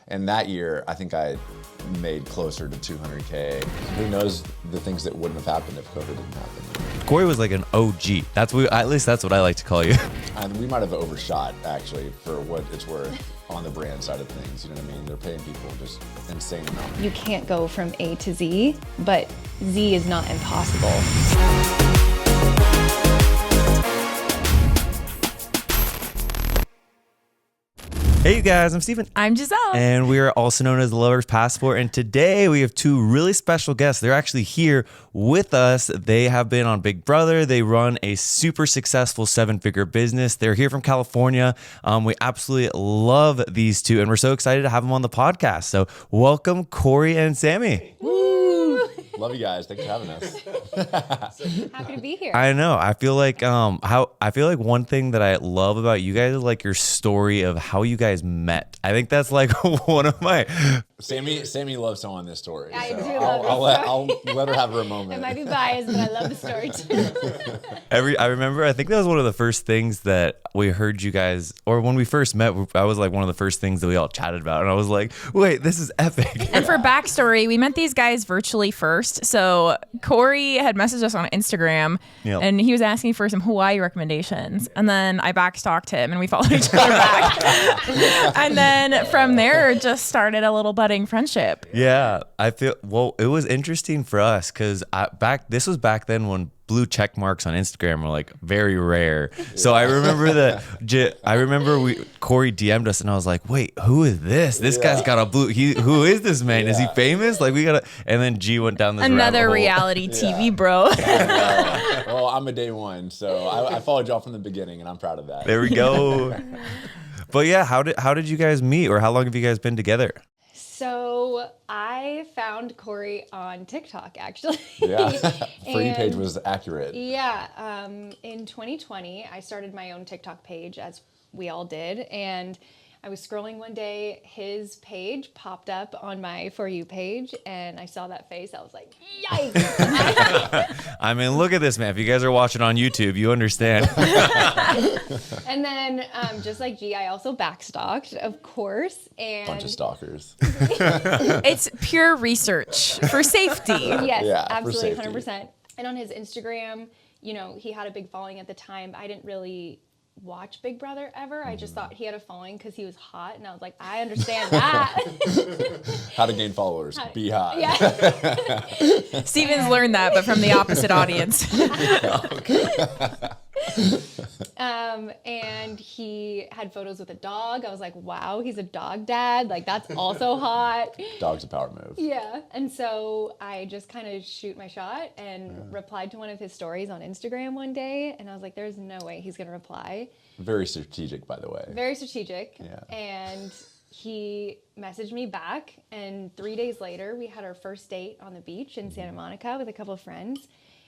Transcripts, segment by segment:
And that year, I think I made closer to 200K. Who knows the things that wouldn't have happened if COVID didn't happen. Corey was like an OG. At least that's what I like to call you. And we might have overshot, actually, for what it's worth on the brand side of things. You know what I mean? They're paying people just insane amount. You can't go from A to Z, but Z is not impossible. Hey you guys, I'm Steven. I'm Giselle. And we are also known as the Lover's Passport. And today we have two really special guests. They're actually here with us. They have been on Big Brother. They run a super successful 7-figure business. They're here from California. We absolutely love these two, and we're so excited to have them on the podcast. So welcome, Corey and Sammy. Love you guys. Thanks for having us. Happy to be here. I know. I feel like one thing that I love about you guys is like your story of how you guys met. I think that's like one of my. Sammy loves telling this story. I so do love I'll let her have her moment. It might be biased, but I love the story too. I remember, I think that was one of the first things that we heard you guys, or when we first met, I was like one of the first things that we all chatted about. And I was like, wait, this is epic. And for backstory, we met these guys virtually first. So Corey had messaged us on Instagram and he was asking for some Hawaii recommendations. And then I backstalked him and we followed each other back. And then from there, it just started a little budding friendship. Yeah, it was interesting for us because this was back then when blue check marks on Instagram were like very rare. So I remember Corey DM'd us and I was like, wait, who is this? This guy's got a blue. Who is this man? Is he famous? Like and then G went down this another rabbit hole. reality TV bro. Well, I'm a day one, so I followed y'all from the beginning, and I'm proud of that. There we go. But yeah, how did you guys meet, or how long have you guys been together? So I found Corey on TikTok, actually. Yeah, For You page was accurate. Yeah, in 2020, I started my own TikTok page, as we all did, and I was scrolling one day, his page popped up on my For You page, and I saw that face. I was like, yikes. I mean, look at this, man. If you guys are watching on YouTube, you understand. And then, just like G, I also backstalked, of course. And Bunch of stalkers. It's pure research for safety. Yes, Yeah, absolutely, for safety. 100%. And on his Instagram, he had a big following at the time. I didn't really watch Big Brother ever. I just thought he had a following because he was hot, and I was like, I understand that. How to gain followers. Be hot. Yeah. Steven's learned that, but from the opposite audience. And he had photos with a dog. I was like, wow, he's a dog dad. Like, that's also hot. Dog's a power move. Yeah. And so I just kind of shoot my shot and replied to one of his stories on Instagram one day. And I was like, there's no way he's going to reply. Very strategic, by the way. Very strategic. Yeah. And he messaged me back. And 3 days later, we had our first date on the beach in Santa Monica with a couple of friends.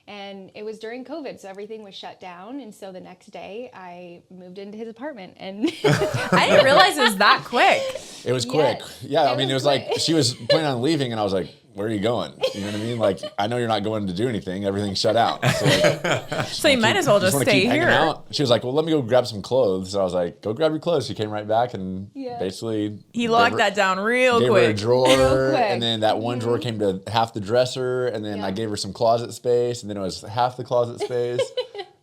And it was during COVID, so everything was shut down. And so the next day, I moved into his apartment. And I didn't realize it was that quick. It was quick. Yes, Yeah, it it was was like quick. she was planning on leaving, and I was like, where are you going? You know what I mean? Like, I know you're not going to do anything. Everything's shut out. So, So you might as well just wanna stay keep hanging here. out. She was like, well, let me go grab some clothes. So I was like, go grab your clothes. She came right back and basically He locked that down real gave her a quick. drawer, Real quick. and then that one drawer came to half the dresser, and then I gave her some closet space, and then it was half the closet space.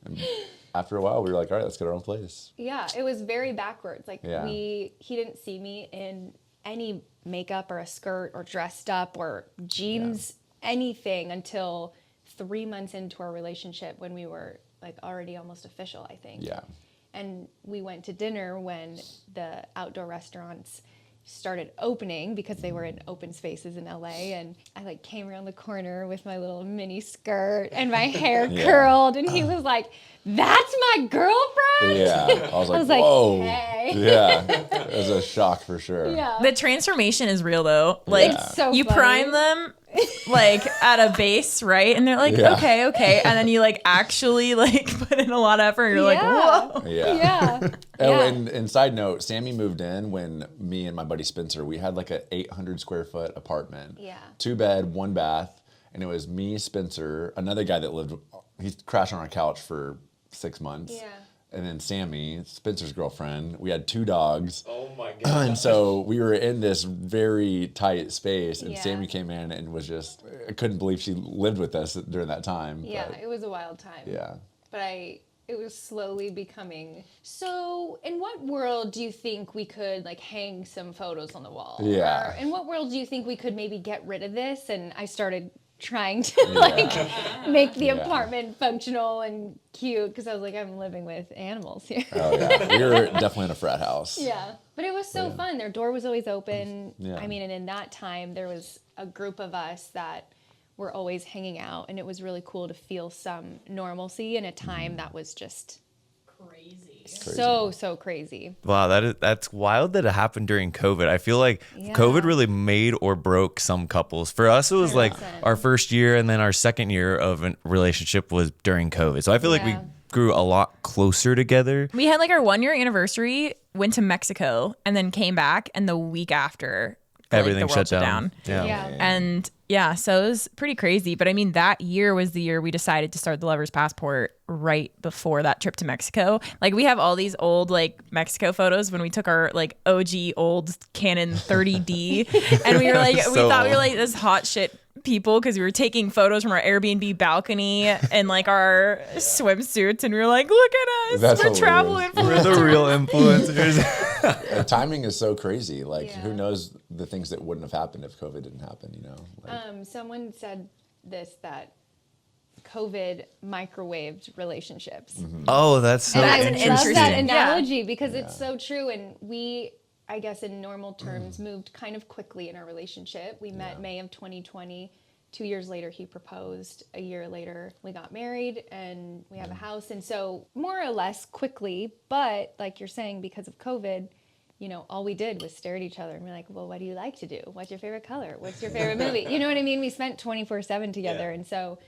And after a while, we were like, all right, let's get our own place. yeah, it was very backwards. Like, Yeah. he didn't see me in any makeup or a skirt or dressed up or jeans, anything until 3 months into our relationship when we were like already almost official, I think. Yeah. And we went to dinner when the outdoor restaurants started opening because they were in open spaces in LA, and I like came around the corner with my little mini skirt and my hair curled, and he was like, that's my girlfriend? Yeah. I was like, like, whoa. hey. Yeah. It was a shock for sure. Yeah. The transformation is real though. Like It's so you funny. prime them like at a base, right? And they're like, Yeah. okay. And then you like actually like put in a lot of effort and you're like, whoa. Yeah. Yeah. Oh, Yeah. and side note, Sammy moved in when me and my buddy Spencer, we had like a 800 square foot apartment. Yeah. 2 bed, 1 bath. And it was me, Spencer, another guy that lived, he crashed on our couch for 6 months. Yeah. and then Sammy, Spencer's girlfriend. We had 2 dogs. Oh my god! And so we were in this very tight space, and Yeah. Sammy came in and was just, I couldn't believe she lived with us during that time. Yeah, but, it was a wild time. yeah. But it was slowly becoming. So, in what world do you think we could like hang some photos on the wall? Yeah. Or in what world do you think we could maybe get rid of this? And I started trying to like make the apartment functional and cute because I was like, I'm living with animals here. Oh yeah, we were definitely in a frat house. Yeah, but it was so fun. Their door was always open. Yeah. I mean, and in that time, there was a group of us that were always hanging out, and it was really cool to feel some normalcy in a time that was just Crazy. so crazy. Wow, that's wild that it happened during COVID. I feel like Yeah. COVID really made or broke some couples. For us, it was like 100%. our first year, and then our second year of a relationship was during COVID. So I feel like we Yeah. grew a lot closer together. We had like our 1-year anniversary, went to Mexico, and then came back, and the week after, Everything the world shut down. Yeah. And yeah, so it was pretty crazy. But I mean, that year was the year we decided to start the Lover's Passport right before that trip to Mexico. Like we have all these old like Mexico photos when we took our like OG old Canon 30D. And we were like, we So thought we were old. like this hot shit people because we were taking photos from our Airbnb balcony and like our swimsuits. And we were like, look at us. That's We're travel hilarious. We're influencers. the real influencers. The timing is so crazy. Like, Yeah. who knows the things that wouldn't have happened if COVID didn't happen, you know? Like, Someone said this that COVID microwaved relationships. Oh, that's so And I interesting. love that Interesting. analogy because it's so true. And we, I guess in normal terms, moved kind of quickly in our relationship. We met May of 2020. 2 years later, he proposed. A year later, we got married and we have a house. And so more or less quickly, but like you're saying, because of COVID, you know, all we did was stare at each other and be like, well, what do you like to do? What's your favorite color? What's your favorite movie? You know what I mean? We spent 24/7 together. And so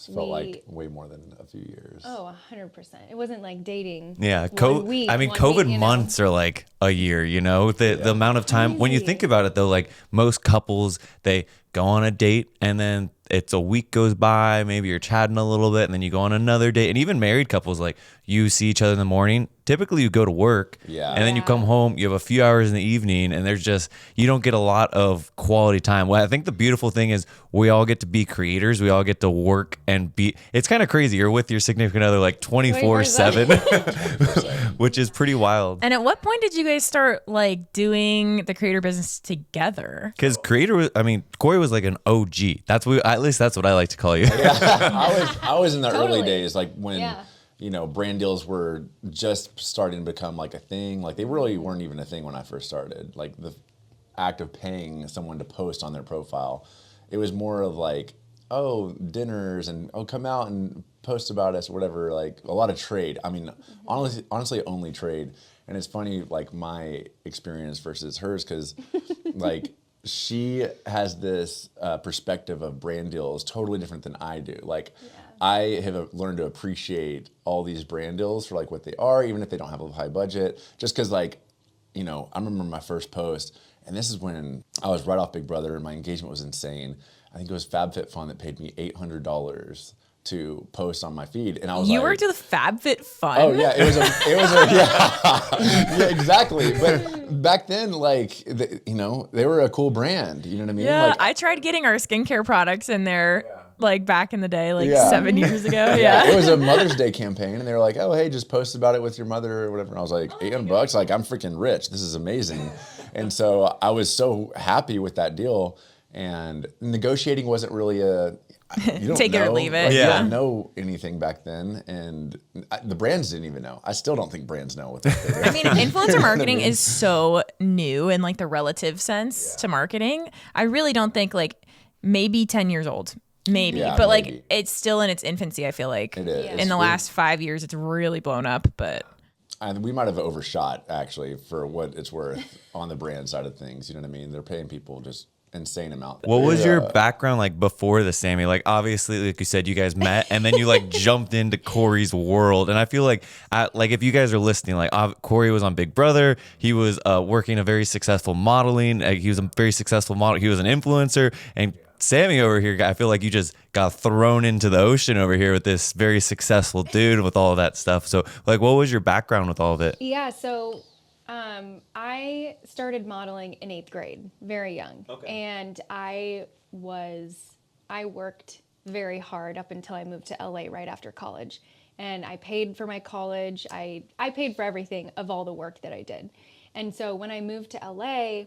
it felt like way more than a few years. Oh, 100%. It wasn't like dating. Yeah, 1 week, I mean, 1 COVID week, you know? months are like a year. You know, the amount of time. When you Crazy. think about it, though, like most couples, they go on a date and then it's a week goes by. Maybe you're chatting a little bit, and then you go on another date. And even married couples, like you see each other in the morning. Typically, you go to work, Yeah. and then you come home. You have a few hours in the evening, and there's just you don't get a lot of quality time. Well, I think the beautiful thing is we all get to be creators. We all get to work and be. It's kind of crazy. You're with your significant other like 24/7, which is pretty wild. And at what point did you guys start like doing the creator business together? Because creator, Corey was like an OG. At least that's what I like to call you. I was in the early Totally. days, like when Yeah. you know brand deals were just starting to become like a thing. Like they really weren't even a thing when I first started. Like the act of paying someone to post on their profile, it was more of like, oh, dinners and oh, come out and post about us or whatever. Like a lot of trade. I mean, honestly, only trade. And it's funny, like my experience versus hers, because like. She has this perspective of brand deals totally different than I do. Like, I have learned to appreciate all these brand deals for like what they are, even if they don't have a high budget. Just because, like, you know, I remember my first post, and this is when I was right off Big Brother, and my engagement was insane. I think it was FabFitFun that paid me $800 to post on my feed, and I was You like, worked with FabFitFun. oh yeah, it was a yeah, exactly. But back then, like you know, they were a cool brand. You know what I mean? Yeah, Like, I tried getting our skincare products in there like back in the day, like Yeah. 7 years ago. it Yeah. was a Mother's Day campaign, and they were like, "Oh, hey, just post about it with your mother or whatever." And I was like, $800, like I'm freaking rich. This is amazing. And so I was so happy with that deal. And negotiating wasn't really a you don't Take it or know. leave it. Like, you Yeah. didn't know anything back then, and the brands didn't even know. I still don't think brands know what they're doing. I mean, influencer marketing is so new in like the relative sense to marketing. I really don't think like maybe 10 years old. Maybe. Yeah, but like maybe. it's still in its infancy, I feel like. It is. In the last 5 years, it's really blown up. But And we might have overshot actually for what it's worth on the brand side of things. You know what I mean? They're paying people just insane amount. What was your Yeah. background like before the Sammy? Like obviously, like you said, you guys met and then you like jumped into Corey's world. And I feel like, like if you guys are listening, like Corey was on Big Brother. He was working a very successful modeling. He was a very successful model. He was an influencer, and Sammy over here, I feel like you just got thrown into the ocean over here with this very successful dude with all of that stuff. So like, what was your background with all of it? Yeah, so I started modeling in 8th grade, very young. Okay. And I worked very hard up until I moved to LA right after college. And I paid for my college. I paid for everything of all the work that I did. And so when I moved to LA,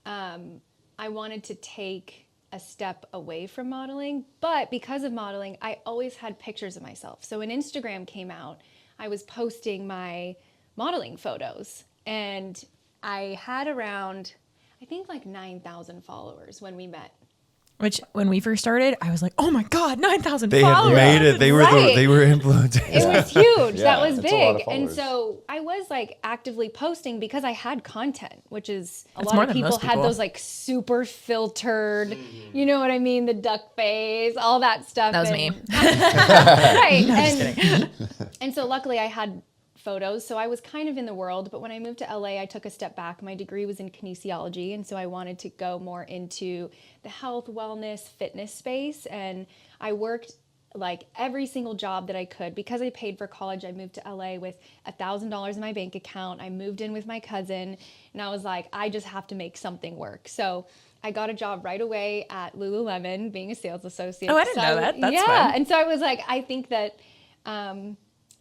I wanted to take a step away from modeling, but because of modeling, I always had pictures of myself. So when Instagram came out, I was posting my modeling photos, and I had around, I think like 9,000 followers when we met. Which, when we first started, I was like, "Oh my God, 9,000 They followers!" had made it. They were Right. they were influencers. It was huge. Yeah, That was it's a lot of big. And followers. so I was like actively posting because I had content, which is a That's lot more of than people most had people. those like super filtered, you know what I mean? The duck face, all that stuff. That was and- me. Right. And so luckily I had photos. So I was kind of in the world, but when I moved to LA, I took a step back. My degree was in kinesiology, and so I wanted to go more into the health, wellness, fitness space. And I worked like every single job that I could. Because I paid for college, I moved to LA with $1,000 in my bank account. I moved in with my cousin, and I was like, I just have to make something work. So I got a job right away at Lululemon, being a sales associate. Oh, I didn't So know that. That's yeah, fun. and so I was like, I think that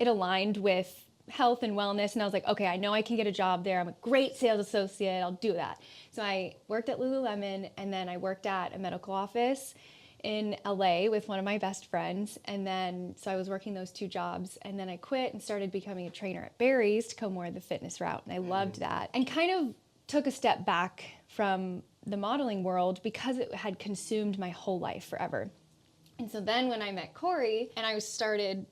it aligned with health and wellness, and I was like, okay, I know I can get a job there. I'm a great sales associate. I'll do that. So I worked at Lululemon, and then I worked at a medical office in LA with one of my best friends. And then, so I was working those 2 jobs, and then I quit and started becoming a trainer at Barry's to go more the fitness route. And I loved that, and kind of took a step back from the modeling world because it had consumed my whole life forever. And so then when I met Corey and I started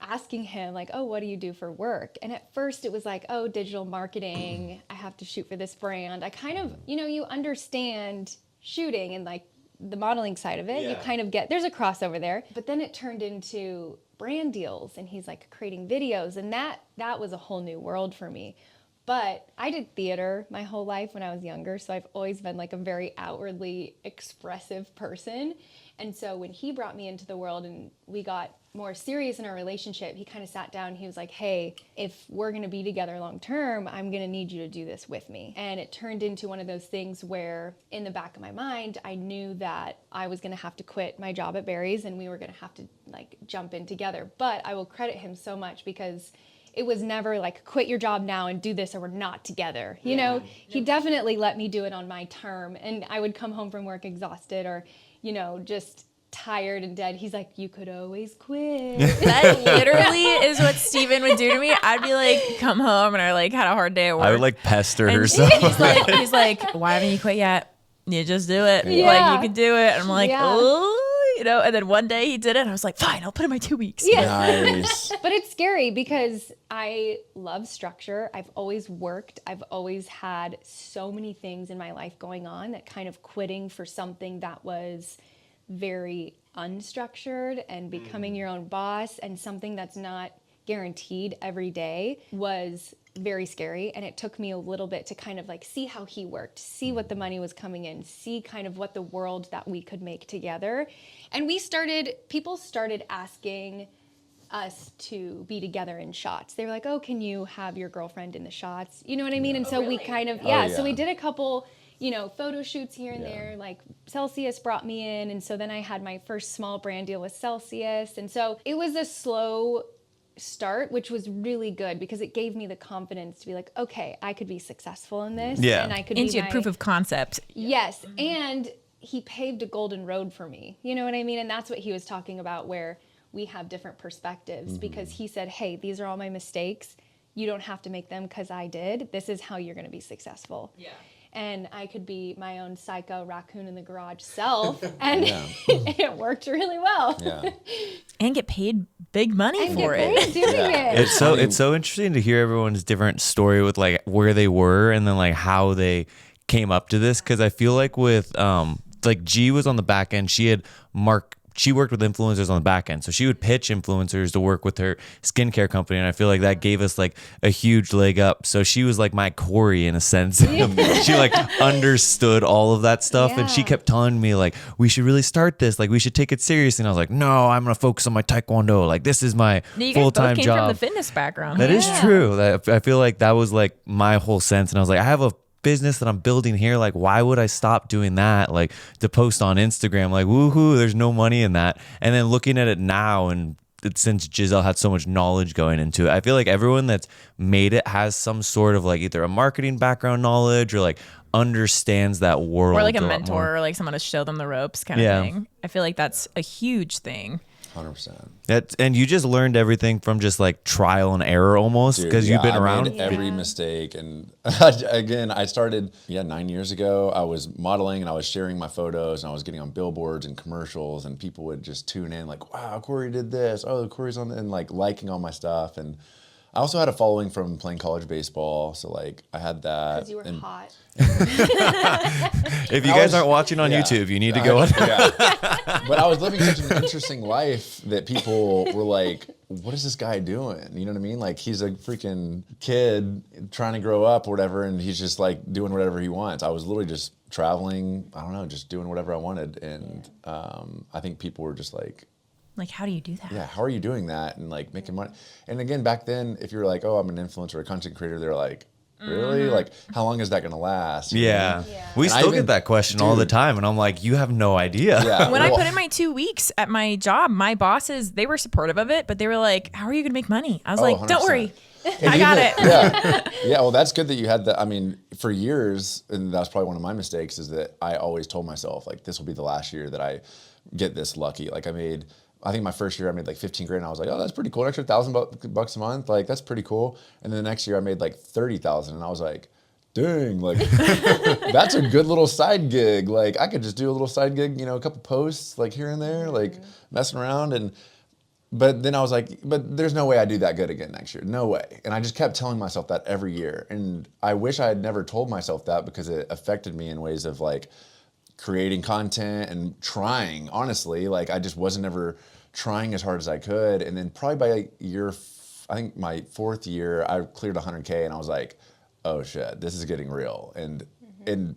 asking him like, oh, what do you do for work? And at first it was like, oh, digital marketing, I have to shoot for this brand. I kind of, you understand shooting and like the modeling side of it. Yeah. You kind of get, there's a crossover there. But then it turned into brand deals, and he's like creating videos, and that was a whole new world for me. But I did theater my whole life when I was younger, so I've always been like a very outwardly expressive person. And so when he brought me into the world and we got more serious in our relationship, he kind of sat down and he was like, hey, if we're going to be together long term, I'm going to need you to do this with me. And it turned into one of those things where in the back of my mind, I knew that I was going to have to quit my job at Barry's and we were going to have to like jump in together. But I will credit him so much because it was never like, quit your job now and do this or we're not together. You know, he definitely let me do it on my term. And I would come home from work exhausted or, just tired and dead. He's like, you could always quit. That literally is what Steven would do to me. I'd be like, come home, and I like had a hard day at work. I would like pester her. And So he's like, why haven't you quit yet? You just do it. Yeah. Like, you can do it. And I'm like, Yeah. oh, and then one day he did it. And I was like, fine, I'll put in my 2 weeks. Yeah. Nice. But it's scary because I love structure. I've always worked. I've always had so many things in my life going on that kind of quitting for something that was very unstructured and becoming your own boss and something that's not guaranteed every day was very scary. And it took me a little bit to kind of like see how he worked, see what the money was coming in, see kind of what the world that we could make together. And people started asking us to be together in shots. They were like, oh, can you have your girlfriend in the shots? You know what I mean? And so we kind of, so we did a couple, photo shoots here and there. Like Celsius brought me in. And so then I had my first small brand deal with Celsius. And so it was a slow start, which was really good because it gave me the confidence to be like, okay, I could be successful in this. Yeah. And I could And be you had proof of concept. Yes. And he paved a golden road for me. You know what I mean? And that's what he was talking about, where we have different perspectives because he said, hey, these are all my mistakes. You don't have to make them because I did. This is how you're going to be successful. Yeah. And I could be my own psycho raccoon in the garage self. And it worked really well. Yeah. And get paid big money And for get it. paid doing it. it's so interesting to hear everyone's different story with like where they were and then like how they came up to this, because I feel like with like G was on the back end, she had she worked with influencers on the back end. So she would pitch influencers to work with her skincare company. And I feel like that gave us like a huge leg up. So she was like my Corey in a sense. She like understood all of that stuff. And she Yeah. kept telling me like, we should really start this. Like we should take it seriously. And I was like, no, I'm going to focus on my Taekwondo. Like this is my You guys full-time both came job. from the fitness background. That is Yeah. true. I feel like that was like my whole sense. And I was like, I have a business that I'm building here. Like, why would I stop doing that? Like to post on Instagram, like, woohoo, there's no money in that. And then looking at it now, and since Giselle had so much knowledge going into it, I feel like everyone that's made it has some sort of like either a marketing background knowledge or like understands that world. Or like a lot mentor more. or like someone to show them the ropes kind of Yeah. thing. I feel like that's a huge thing. 100%. And you just learned everything from just like trial and error almost Dude, because you've been I around. made every mistake, and again, I started 9 years ago. I was modeling and I was sharing my photos, and I was getting on billboards and commercials, and people would just tune in like, "Wow, Corey did this. Oh, Corey's on," and like liking all my stuff. And I also had a following from playing college baseball, so like I had that. Because you were and hot. If you I guys was- aren't watching on yeah. YouTube, you need to go. Yeah. But I was living such an interesting life that people were like, what is this guy doing? You know what I mean? Like he's a freaking kid trying to grow up or whatever, and he's just like doing whatever he wants. I was literally just traveling, I don't know, just doing whatever I wanted. And I think people were just like, Like, how do you do that? yeah, how are you doing that? And like making money. And again, back then, if you were like, oh, I'm an influencer or a content creator, they're like, really? Like, how long is that going to last? You know what I Yeah. mean? Yeah. We And I still even- get that question all the Dude. time. And I'm like, you have no idea. Yeah. When I Well, put in my 2 weeks at my job, my bosses, they were supportive of it, but they were like, how are you going to make money? I was like, don't 100%. worry. And I got even- it. Yeah. Yeah. Well, that's good that you had that. I mean, for years, and that's probably one of my mistakes, is that I always told myself, like, this will be the last year that I get this lucky. Like, I think my first year I made like 15 grand. And I was like, oh, that's pretty cool. An extra $1,000 a month. Like, that's pretty cool. And then the next year I made like 30,000. And I was like, dang, like, that's a good little side gig. Like, I could just do a little side gig, a couple posts like here and there, like messing around. But then I was like, but there's no way I do that good again next year. No way. And I just kept telling myself that every year. And I wish I had never told myself that, because it affected me in ways of like creating content and trying, honestly. Like I just wasn't ever trying as hard as I could. And then probably by I think my fourth year, I cleared 100K, and I was like, oh shit, this is getting real. And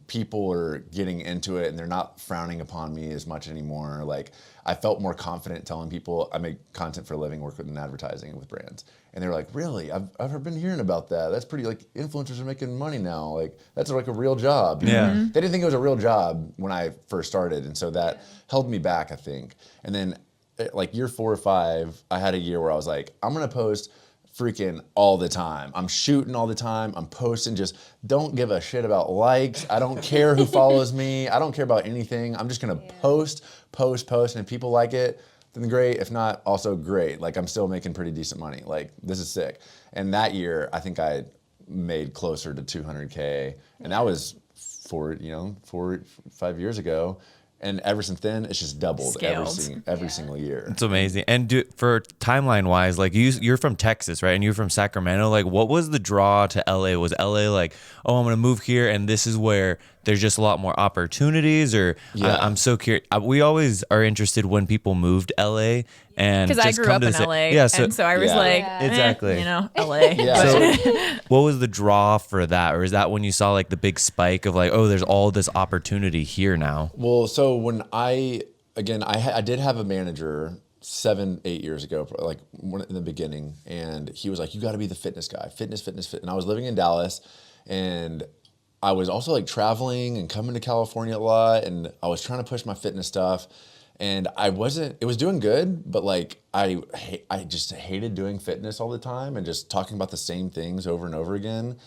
people are getting into it, and they're not frowning upon me as much anymore. Like I felt more confident telling people I make content for a living, work in advertising with brands. And they were like, really? I've been hearing about that. That's pretty, like, influencers are making money now. Like that's like a real job. you know? Yeah. They didn't think it was a real job when I first started. And so that held me back, I think. And then like year 4 or 5, I had a year where I was like, I'm going to post freaking all the time. I'm shooting all the time. I'm posting, just don't give a shit about likes. I don't care who follows me. I don't care about anything. I'm just going to post. And if people like it, then great. If not, also great. Like I'm still making pretty decent money. Like this is sick. And that year, I think I made closer to 200K. And that was 4 or 5 years ago. And ever since then, it's just doubled Scaled. every single year. It's amazing. And for timeline wise, like you're from Texas, right? And you're from Sacramento. Like, what was the draw to LA? Was LA like, oh, I'm gonna move here, and this is where there's just a lot more opportunities? Or Yeah. I'm so curious. We always are interested when people move to LA, and Because I just grew come up to in the LA. Yeah. So, and so I was Yeah. like, Yeah. Exactly. LA. Yeah. so what was the draw for that? Or is that when you saw like the big spike of like, oh, there's all this opportunity here now? Well, so when I did have a manager 7-8 years ago, like in the beginning, and he was like, you got to be the fitness guy, fitness. And I was living in Dallas, and I was also like traveling and coming to California a lot, and I was trying to push my fitness stuff. And it was doing good, but like I just hated doing fitness all the time and just talking about the same things over and over again.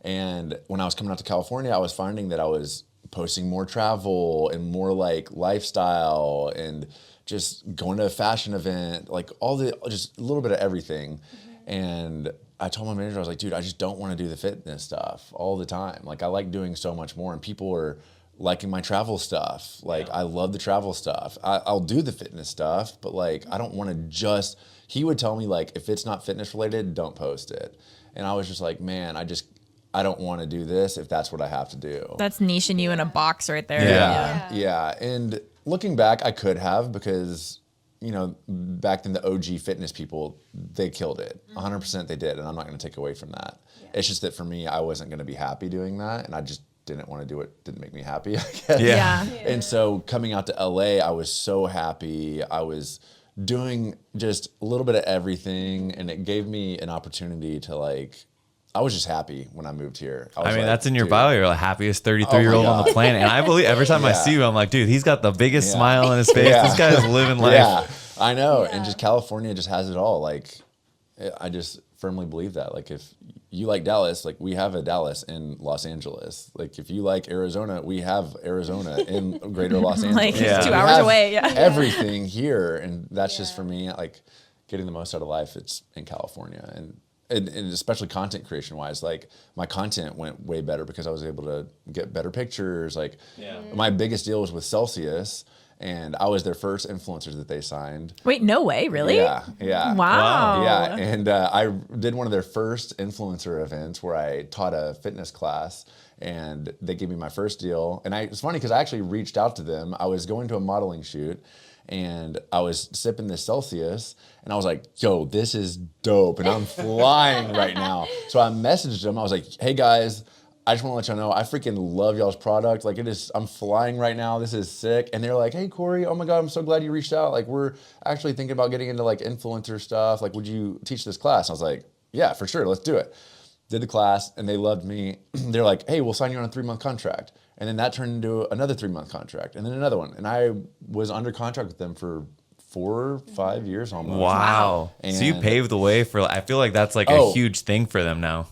And when I was coming out to California, I was finding that I was posting more travel and more like lifestyle and just going to a fashion event, like just a little bit of everything. And I told my manager, I was like, dude, I just don't want to do the fitness stuff all the time. Like I like doing so much more, and people are liking my travel stuff. Like I love the travel stuff. I'll do the fitness stuff, but like I don't want to he would tell me like, if it's not fitness related, don't post it. And I was just like, man, I don't want to do this if that's what I have to do. That's niching you in a box right there. Yeah. Yeah. And looking back, I could have, because you know, back then the OG fitness people, they killed it. 100% they did. And I'm not going to take away from that. Yeah. It's just that for me, I wasn't going to be happy doing that. And I just didn't want to do it. Didn't make me happy, I guess. Yeah. And so coming out to LA, I was so happy. I was doing just a little bit of everything. And it gave me an opportunity to like, I was just happy when I moved here. I mean, that's in your bio. You're the happiest 33-year-old on the planet. And I believe every time I see you, I'm like, dude, he's got the biggest smile on his face. This guy is living life. Yeah, I know. And just California just has it all. Like, I just firmly believe that. Like, if you like Dallas, like we have a Dallas in Los Angeles. Like, if you like Arizona, we have Arizona in greater Los Angeles. Like 2 hours away. Yeah. Everything here. And that's just for me, like getting the most out of life, it's in California. And especially content creation wise, like my content went way better because I was able to get better pictures. Like my biggest deal was with Celsius, and I was their first influencers that they signed. Wait, no way, really? Yeah. Wow. Yeah, and I did one of their first influencer events where I taught a fitness class, and they gave me my first deal. And it's funny because I actually reached out to them. I was going to a modeling shoot, and I was sipping this Celsius, and I was like, yo, this is dope, and I'm flying right now. So I messaged them. I was like, hey, guys, I just want to let y'all know I freaking love y'all's product. Like, I'm flying right now. This is sick. And they're like, hey, Corey, oh, my God, I'm so glad you reached out. Like, we're actually thinking about getting into, like, influencer stuff. Like, would you teach this class? I was like, yeah, for sure. Let's do it. Did the class, and they loved me. They're like, hey, we'll sign you on a 3-month contract. And then that turned into another 3-month contract, and then another one. And I was under contract with them for 4 or 5 years almost. Wow. So you paved the way for, I feel like that's like a huge thing for them now.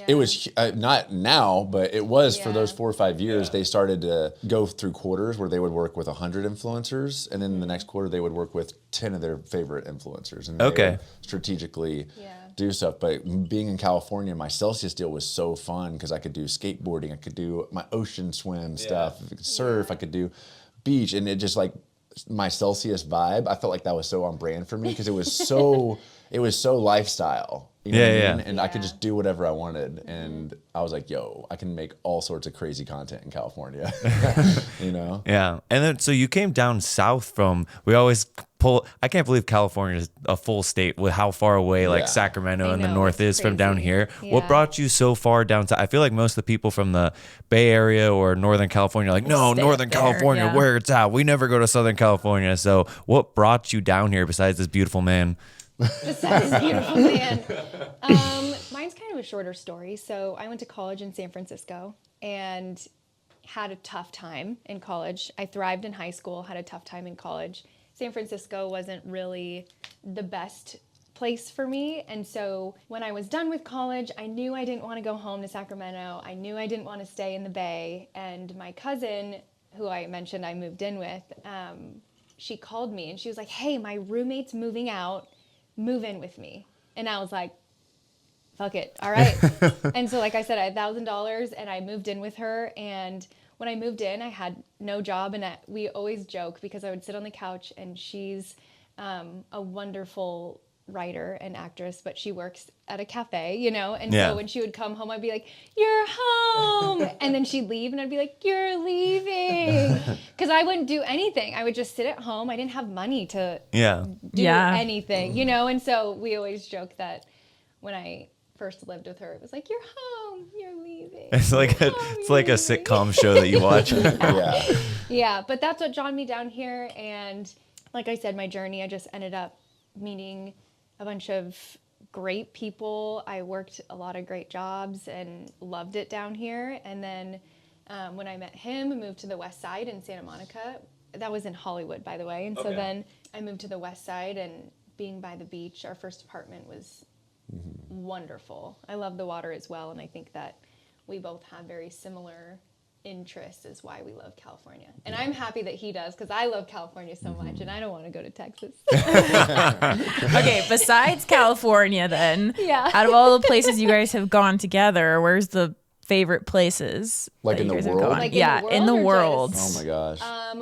It was not now, but it was for those 4 or 5 years. They started to go through quarters where they would work with 100 influencers, and then the next quarter they would work with 10 of their favorite influencers, and they would strategically do stuff. But being in California, my Celsius deal was so fun because I could do skateboarding, I could do my ocean swim stuff, I could surf, I could do beach, and it just like my Celsius vibe. I felt like that was so on brand for me because it was so lifestyle. You know what I mean? And I could just do whatever I wanted. And I was like, yo, I can make all sorts of crazy content in California, you know? Yeah. And then, so you came down south we always I can't believe California is a full state with how far away like Sacramento and the north is from down here. Yeah. What brought you so far down south? I feel like most of the people from the Bay Area or Northern California are like, no, Northern California, where it's at. We never go to Southern California. So what brought you down here besides this beautiful man? Besides this beautiful man. Mine's kind of a shorter story. So I went to college in San Francisco and had a tough time in college. I thrived in high school, had a tough time in college. San Francisco wasn't really the best place for me. And so when I was done with college, I knew I didn't want to go home to Sacramento. I knew I didn't want to stay in the Bay. And my cousin, who I mentioned I moved in with, she called me and she was like, hey, my roommate's moving out. Move in with me. And I was like, fuck it. All right. And so like I said, I had $1,000 and I moved in with her. And when I moved in, I had no job. And we always joke because I would sit on the couch, and she's a wonderful writer and actress, but she works at a cafe, you know? And so when she would come home, I'd be like, you're home. And then she'd leave and I'd be like, you're leaving. Because I wouldn't do anything. I would just sit at home. I didn't have money to do anything, you know? And so we always joke that when I first lived with her, it was like, you're home, you're leaving. It's like a sitcom show that you watch. Yeah, but that's what drawn me down here. And like I said, my journey, I just ended up meeting a bunch of great people. I worked a lot of great jobs and loved it down here. And then when I met him, I moved to the West Side in Santa Monica. That was in Hollywood, by the way. And so then I moved to the West Side, and being by the beach, our first apartment was wonderful. I love the water as well, and I think that we both have very similar interests is why we love California. And I'm happy that he does, because I love California so much and I don't want to go to Texas. Okay, besides California then, out of all the places you guys have gone together, where's the favorite places Like that in you the guys have world? gone? Like in yeah, the in the world or world. just- Oh my gosh.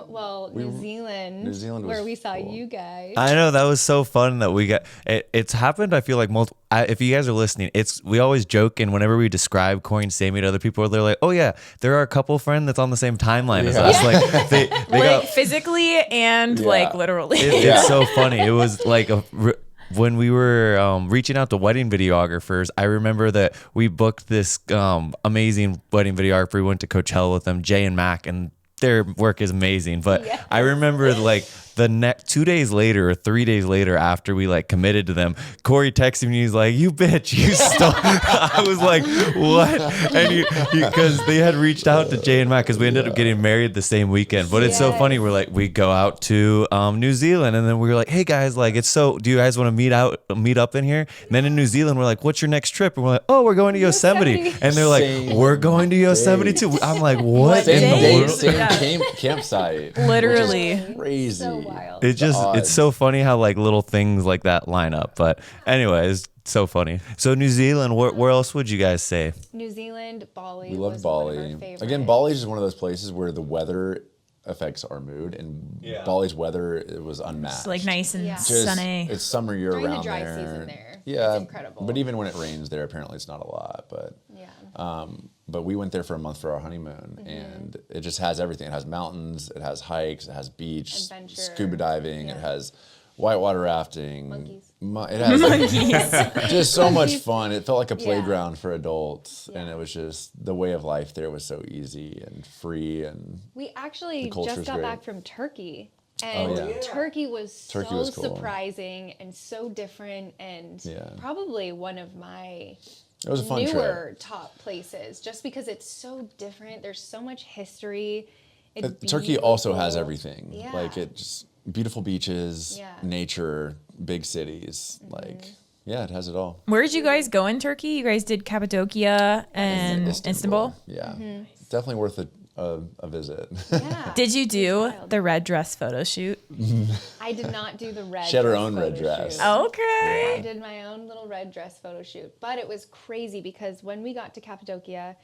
Well, New Zealand. New Zealand was where we saw cool. you guys. I know that was so fun that we got it. It's happened. I feel like multiple. If you guys are listening, we always joke, and whenever we describe Corey and Sammy to other people, they're like, "Oh yeah, there are a couple friends that's on the same timeline as Yeah. us." Like they Like got. physically and like literally. It's so funny. It was like when we were reaching out to wedding videographers, I remember that we booked this amazing wedding videographer. We went to Coachella with them, Jay and Mac, and their work is amazing. But I remember like the next 2 days later or 3 days later after we like committed to them, Corey texted me, he's like, "You bitch, you stole." I was like, "What?" And because they had reached out to Jay and Matt because we ended up getting married the same weekend. But it's so funny. We're like, we go out to New Zealand, and then we were like, "Hey guys, like do you guys want to meet up in here?" And then in New Zealand, we're like, "What's your next trip?" And we're like, "Oh, we're going to Yosemite." And they're like, Same "We're going to Yosemite too." I'm like, "What in Same the day, world?" same campsite. Literally. Crazy. So wild. It's so funny how like little things like that line up. But anyways, so funny. So New Zealand, where else would you guys say? New Zealand, Bali. We love was Bali. One of our favorites. Again, Bali is just one of those places where the weather affects our mood, and Bali's weather, it was unmatched. It's like nice and Just- sunny. It's summer year During the round dry there. season there, Yeah, it's incredible. But even when it rains there, apparently it's not a lot. But Yeah. but we went there for a month for our honeymoon, and it just has everything. It has mountains, it has hikes, it has beach, Adventure. scuba diving, it Yeah. has whitewater rafting. Monkeys. It has just so much fun. It felt like a Yeah. playground for adults, and Yeah. it was just the way of life there was so easy and free. And We actually culture's just got great. back from Turkey. And yeah. Turkey was Turkey so was cool. surprising and so different, and Yeah. probably one of my it was a fun newer trip. top places, just because it's so different. There's so much history. It's Turkey also has beautiful. everything. Yeah. Like it just beautiful beaches, Yeah. nature, big cities. Like yeah, it has it all. Where did you guys go in Turkey? You guys did Cappadocia and Istanbul. Yeah, definitely worth a visit. Yeah. Did you do wild. the red dress photo shoot? I did not do the red. She had her dress own red photo dress. shoot. Oh. Okay. I did my own little red dress photo shoot, but it was crazy because when we got to Cappadocia,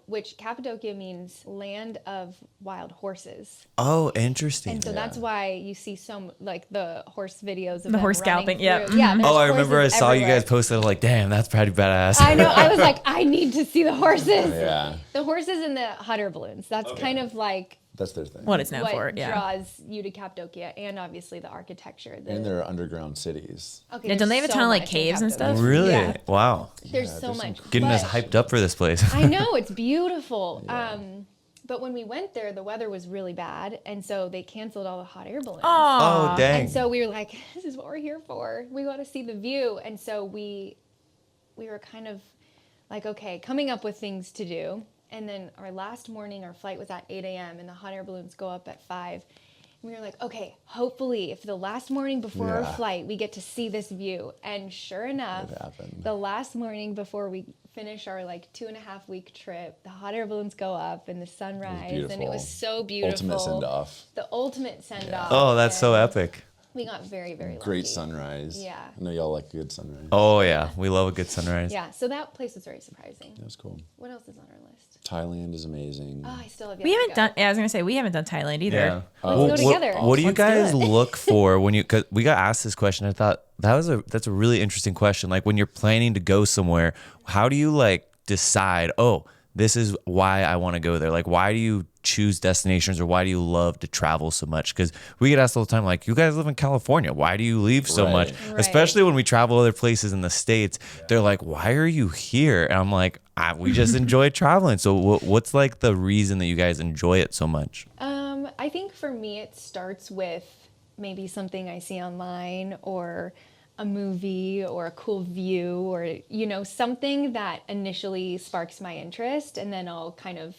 which Cappadocia means land of wild horses, Oh, interesting. and so that's why you see like the horse videos of The them horse running scalping, yeah. through. Yeah. Oh, I there's remember I horses saw you guys everywhere. posted. I was like, "Damn, that's pretty badass." I know. I was like, I need to see the horses. Yeah, The horses and the hot air balloons. That's kind of like that's their thing. What it's known what for, yeah. draws you to Cappadocia, and obviously the architecture. And their underground cities. Okay, Yeah, don't they have a there's ton so of, like, much in caves and Cappadocia. stuff? Really? Yeah. Wow. There's Yeah, so there's much. some Getting us but- hyped up for this place. I know, it's beautiful. But when we went there, the weather was really bad, and so they canceled all the hot air balloons. Oh, dang. And so we were like, this is what we're here for. We want to see the view. And so we were kind of like, okay, coming up with things to do. And then our last morning, our flight was at 8 a.m. and the hot air balloons go up at 5. And we were like, okay, hopefully if the last morning before our Yeah. flight, we get to see this view. And sure enough, It happened. the last morning before we finish our like 2.5 week trip, the hot air balloons go up and the sunrise, and it beautiful. was so beautiful. Ultimate send off. The ultimate send off. Oh, that's so and epic. We got very, very lucky. Great sunrise. Yeah. I know y'all like good sunrise. Oh yeah, we love a good sunrise. Yeah, so that place was very surprising. That was cool. What else is on our list? Thailand is amazing. Oh, I still have yet We to haven't go. done. Yeah, I was gonna say we haven't done Thailand either. Yeah. Let's go together. What do you Let's do guys it. look for when you? Cause we got asked this question. I thought that's a really interesting question. Like when you're planning to go somewhere, how do you like decide? Oh, this is why I want to go there. Like why do you choose destinations, or why do you love to travel so much? Because we get asked all the time, like, you guys live in California, why do you leave so Right. much? Right. Especially when we travel other places in the States, they're like, why are you here? And I'm like, we just enjoy traveling. So what's like the reason that you guys enjoy it so much? I think for me, it starts with maybe something I see online or a movie or a cool view or, you know, something that initially sparks my interest, and then I'll kind of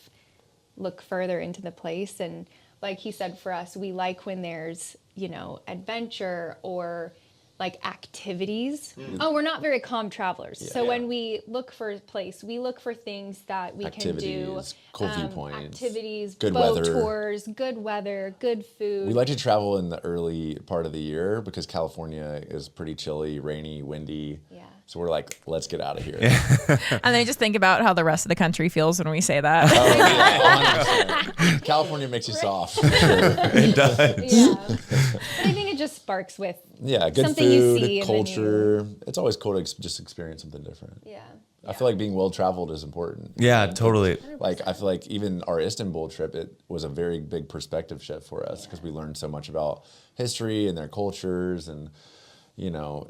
look further into the place. And like he said, for us, we like when there's, you know, adventure or like activities. Oh, we're not very calm travelers. So when we look for a place, we look for things that we can do. Activities, cool viewpoints, Activities, good boat weather. tours, good weather, good food. We like to travel in the early part of the year because California is pretty chilly, rainy, windy. Yeah. So we're like, let's get out of here. And then you just think about how the rest of the country feels when we say that. Oh, yeah, 100%. California makes you soft. For sure. It does. Yeah. But I think it just sparks with Yeah, good something you food, see and then you- culture. It's always cool to just experience something different. Yeah. I feel like being well traveled is important. Yeah, And totally. Like I feel like even our Istanbul trip, it was a very big perspective shift for us because we learned so much about history and their cultures, and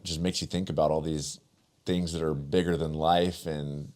just makes you think about all these things that are bigger than life, and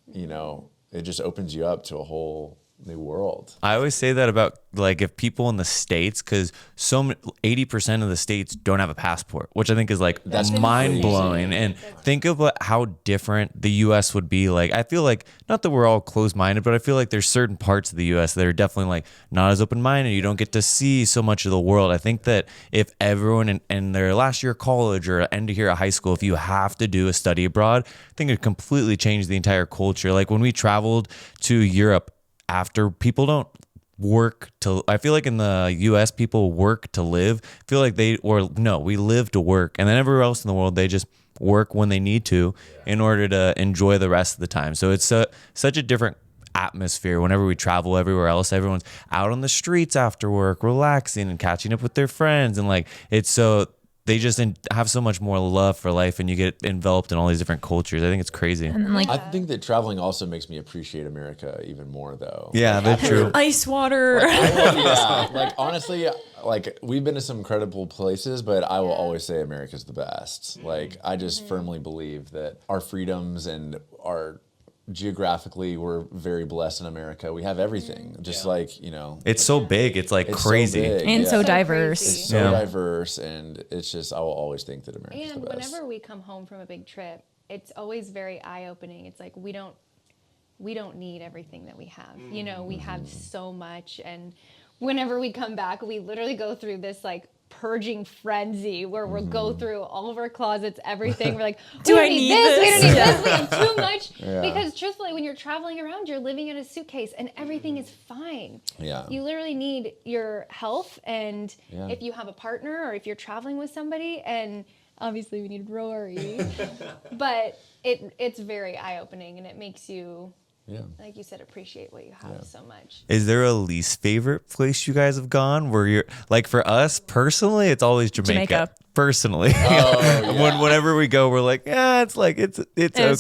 it just opens you up to a whole new world. I always say that about like if people in the States, because 80% of the states don't have a passport, which I think is like That's mind crazy. blowing. And think of how different the U.S. would be. Like I feel like not that we're all closed minded, but I feel like there's certain parts of the U.S. that are definitely like not as open minded. You don't get to see so much of the world. I think that if everyone in their last year of college or end of year of high school, if you have to do a study abroad, I think it completely changed the entire culture. Like when we traveled to Europe, after people don't work to, I feel like in the US people work to live. I feel like we live to work, and then everywhere else in the world they just work when they need to in order to enjoy the rest of the time. So it's such a different atmosphere whenever we travel everywhere else. Everyone's out on the streets after work relaxing and catching up with their friends, and like it's so they just have so much more love for life, and you get enveloped in all these different cultures. I think it's crazy. And like I think that traveling also makes me appreciate America even more, though. Yeah, that's true. ice water. Yeah, like honestly, like we've been to some incredible places, but I will always say America's the best. Like I just firmly believe that our freedoms and our geographically, we're very blessed in America. We have everything, just like It's so big. It's like it's so crazy. big, And yeah. so So diverse. crazy. It's so Yeah. diverse, and it's just I will always think that America's And the best. whenever we come home from a big trip, it's always very eye-opening. It's like we don't need everything that we have. We have so much, and whenever we come back, we literally go through this like purging frenzy where we'll go through all of our closets, everything. We're like, Do we I don't need this? We this? don't need this. We have too much. Yeah. Because truthfully, when you're traveling around, you're living in a suitcase and everything is fine. Yeah. You literally need your health, and Yeah. if you have a partner or if you're traveling with somebody, and obviously we need Rory, but it's very eye-opening, and it makes you, Yeah. like you said, appreciate what you have so much. Is there a least favorite place you guys have gone where you're like, for us personally, it's always Jamaica. Personally, whenever we go, we're like, yeah, it's like it's was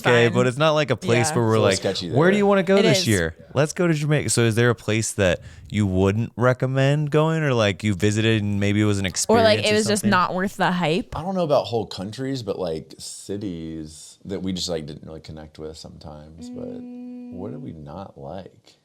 okay, fine. but it's not like a place Yeah. where we're It's a little like, sketchy where do there. you want to go It this is. year? Let's go to Jamaica. So, is there a place that you wouldn't recommend going, or like you visited and maybe it was an Or experience, like it was just something? not worth the hype. I don't know about whole countries, but like cities that we just like didn't really connect with sometimes. But what did we not like?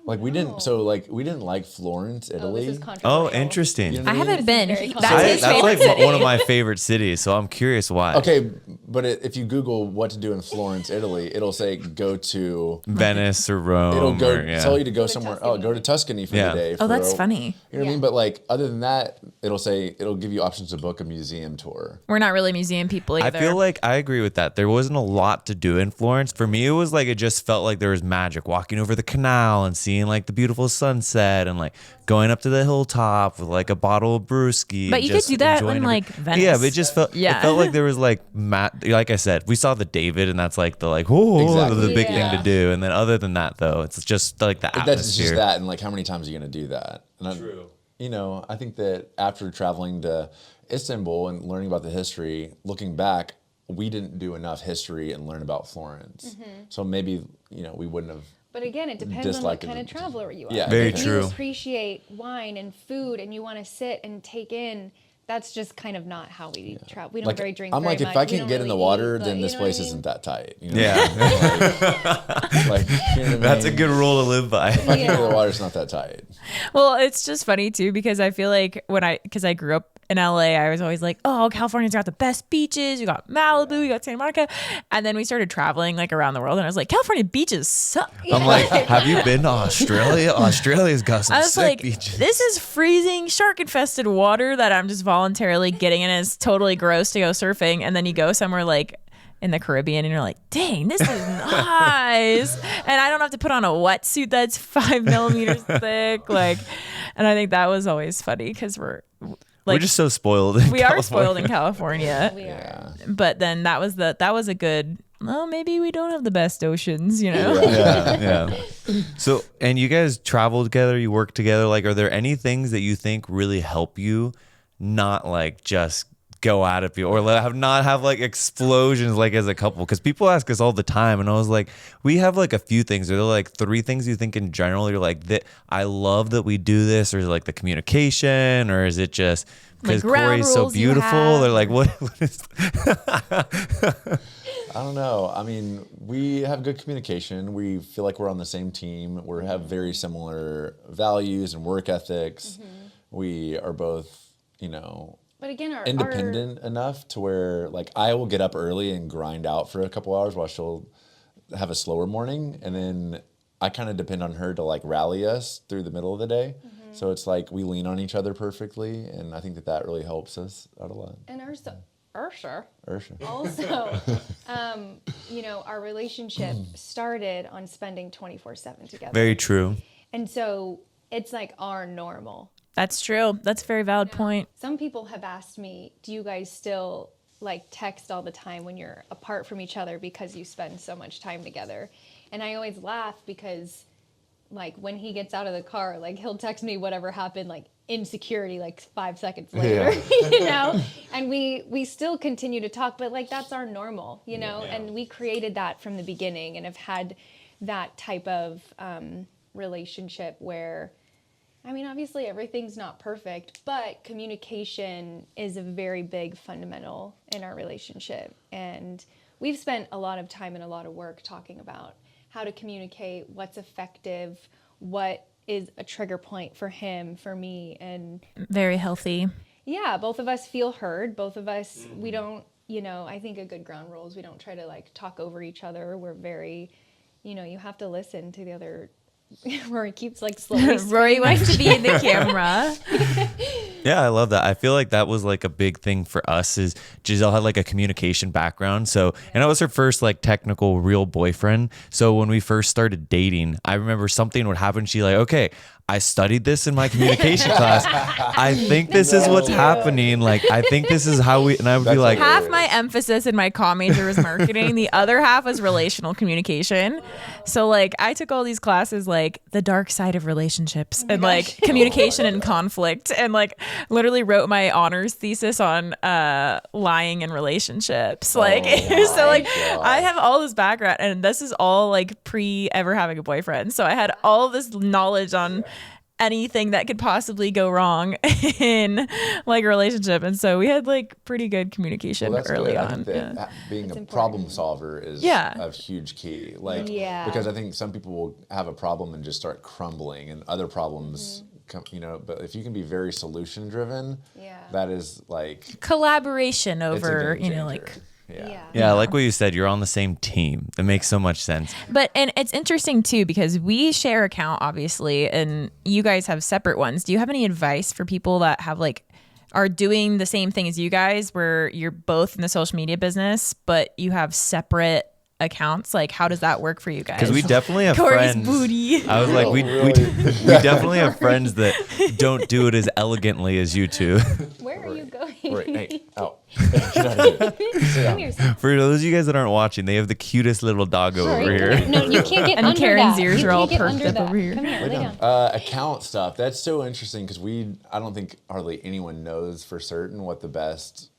Like we didn't. So like we didn't like Florence, Oh, Italy. this is controversial. Oh, interesting. You know what I I mean? haven't been. Very That's controversial. his That's favorite like city. one of my favorite cities, so I'm curious why. Okay, but if you Google what to do in Florence, Italy, it'll say go to. Venice or Rome. It'll go or, yeah. tell you to go somewhere. Oh, go to Tuscany for Yeah. the day. Oh, that's for- funny. You know what I mean? Yeah. But like other than that, it'll give you options to book a museum tour. We're not really museum people either. I feel like I agree with that. There wasn't a lot to do in Florence. For me, it was like it just felt like there was magic walking over the canal and seeing like the beautiful sunset and like going up to the hilltop with like a bottle of brewski. But and you could just do that enjoying in, every- like, Venice. Yeah, but it just felt Yeah. it felt like there was like like I said, we saw the David and that's like the like Exactly. the big thing Yeah. to do. And then other than that though, it's just like the atmosphere. That's just that, and like how many times are you going to do that? And True. I think that after traveling to Istanbul and learning about the history, looking back, we didn't do enough history and learn about Florence. So maybe we wouldn't have. But again, it depends on what Disliked it. kind of traveler you are. Yeah, Very if true. you appreciate wine and food and you want to sit and take in, that's just kind of not how we travel. We don't Like, very drink I'm very like, if much. I We can't don't get in the really water, eat, but then you this know place what I mean? isn't that tight. Yeah. Like, you know what I That's a mean? good rule to live by. If I can't get in Yeah. the water, it's not that tight. Well, it's just funny too because I feel like because I grew up in LA, I was always like, oh, California's got the best beaches. You got Malibu, you got Santa Monica. And then we started traveling like around the world and I was like, California beaches suck. I'm like, have you been to Australia? Australia's got some I was sick like, beaches. this is freezing, shark infested water that I'm just voluntarily getting in. It's totally gross to go surfing. And then you go somewhere like in the Caribbean and you're like, dang, this is nice. And I don't have to put on a wetsuit that's 5 millimeters thick. And I think that was always funny because we're just so spoiled. In we are California. spoiled in California. We are. But then that was a good well, maybe we don't have the best oceans, you know? Yeah. So, and you guys travel together, you work together. Like, are there any things that you think really help you not like just go out of you or not have like explosions like as a couple? Because people ask us all the time, and I was like, we have like a few things. Are there like 3 things you think in general you're like, that I love that we do this, or is it like the communication, or is it just because Like Corey's so beautiful? Or like what is I don't know. I mean, we have good communication. We feel like we're on the same team. We have very similar values and work ethics. We are both, But again, independent enough to where like I will get up early and grind out for a couple hours while she'll have a slower morning, and then I kind of depend on her to like rally us through the middle of the day. So it's like we lean on each other perfectly, and I think that really helps us out a lot. And Ursha. Ursha. Also, our relationship started on spending 24/7 together. Very true. And so it's like our normal. That's true. That's a very valid point. Some people have asked me, do you guys still like text all the time when you're apart from each other because you spend so much time together? And I always laugh because like when he gets out of the car, like he'll text me whatever happened, like in security, like 5 seconds later, and we still continue to talk, but like that's our normal, and we created that from the beginning and have had that type of relationship where, I mean, obviously everything's not perfect, but communication is a very big fundamental in our relationship. And we've spent a lot of time and a lot of work talking about how to communicate, what's effective, what is a trigger point for him, for me. And very healthy. Yeah, both of us feel heard. Both of us, we don't, I think a good ground rule is we don't try to like talk over each other. We're very, you have to listen to the other. Rory keeps like slowly. Rory wants to be in the camera. Yeah, I love that. I feel like that was like a big thing for us is Giselle had like a communication background. So, and it was her first like technical real boyfriend. So when we first started dating, I remember something would happen. She like, okay, I studied this in my communication class. I think this is what's happening. Like, I think this is how we, and I would be like, half my emphasis in my comm major was marketing. The other half was relational communication. So like I took all these classes, like the dark side of relationships and like communication and conflict, and like literally wrote my honors thesis on lying in relationships. Like, so like I have all this background, and this is all like pre ever having a boyfriend. So I had all this knowledge on anything that could possibly go wrong in like a relationship, and so we had like pretty good communication early on. I think that being a problem solver is a huge key. Like, because I think some people will have a problem and just start crumbling, and other problems come, but if you can be very solution driven, that is like collaboration over, like. Yeah, like what you said, you're on the same team. It makes so much sense. And it's interesting too, because we share account obviously, and you guys have separate ones. Do you have any advice for people that have like are doing the same thing as you guys, where you're both in the social media business, but you have separate accounts? Like, how does that work for you guys? Because we definitely have Corey's friends. Booty. I was like, we definitely have friends that don't do it as elegantly as you two. Where are you going? Hey, out. Get out of here. For those of you guys that aren't watching, they have the cutest little doggo over here. No, you can't get And under Karen's that. ears You are all can't get perked under up that. over here. Come here, lay down. Account stuff. That's so interesting because I don't think hardly anyone knows for certain what the best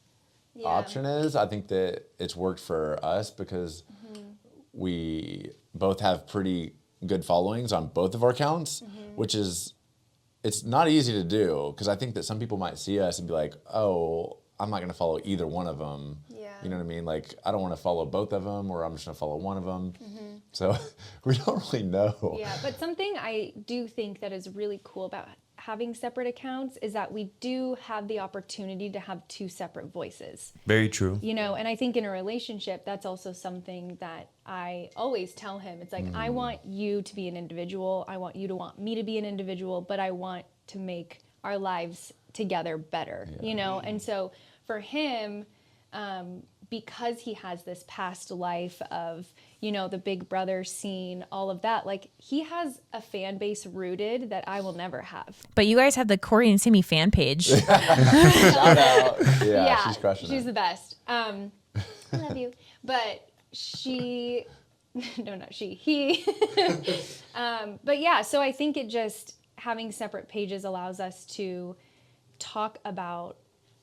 option is. I think that it's worked for us because we both have pretty good followings on both of our accounts, which is, it's not easy to do because I think that some people might see us and be like, oh, I'm not going to follow either one of them. Yeah. You know what I mean? Like, I don't want to follow both of them, or I'm just going to follow one of them. So we don't really know. Yeah, but something I do think that is really cool about having separate accounts is that we do have the opportunity to have 2 separate voices. Very true. And I think in a relationship, that's also something that I always tell him. It's like, I want you to be an individual. I want you to want me to be an individual, but I want to make our lives together better, And so for him, because he has this past life of, the Big Brother scene, all of that, like he has a fan base rooted that I will never have. But you guys have the Corey and Sammy fan page. Shout out. Yeah, she's crushing it. She's the best. I love you. But she, no, not she, he. But yeah, so I think it just, having separate pages allows us to talk about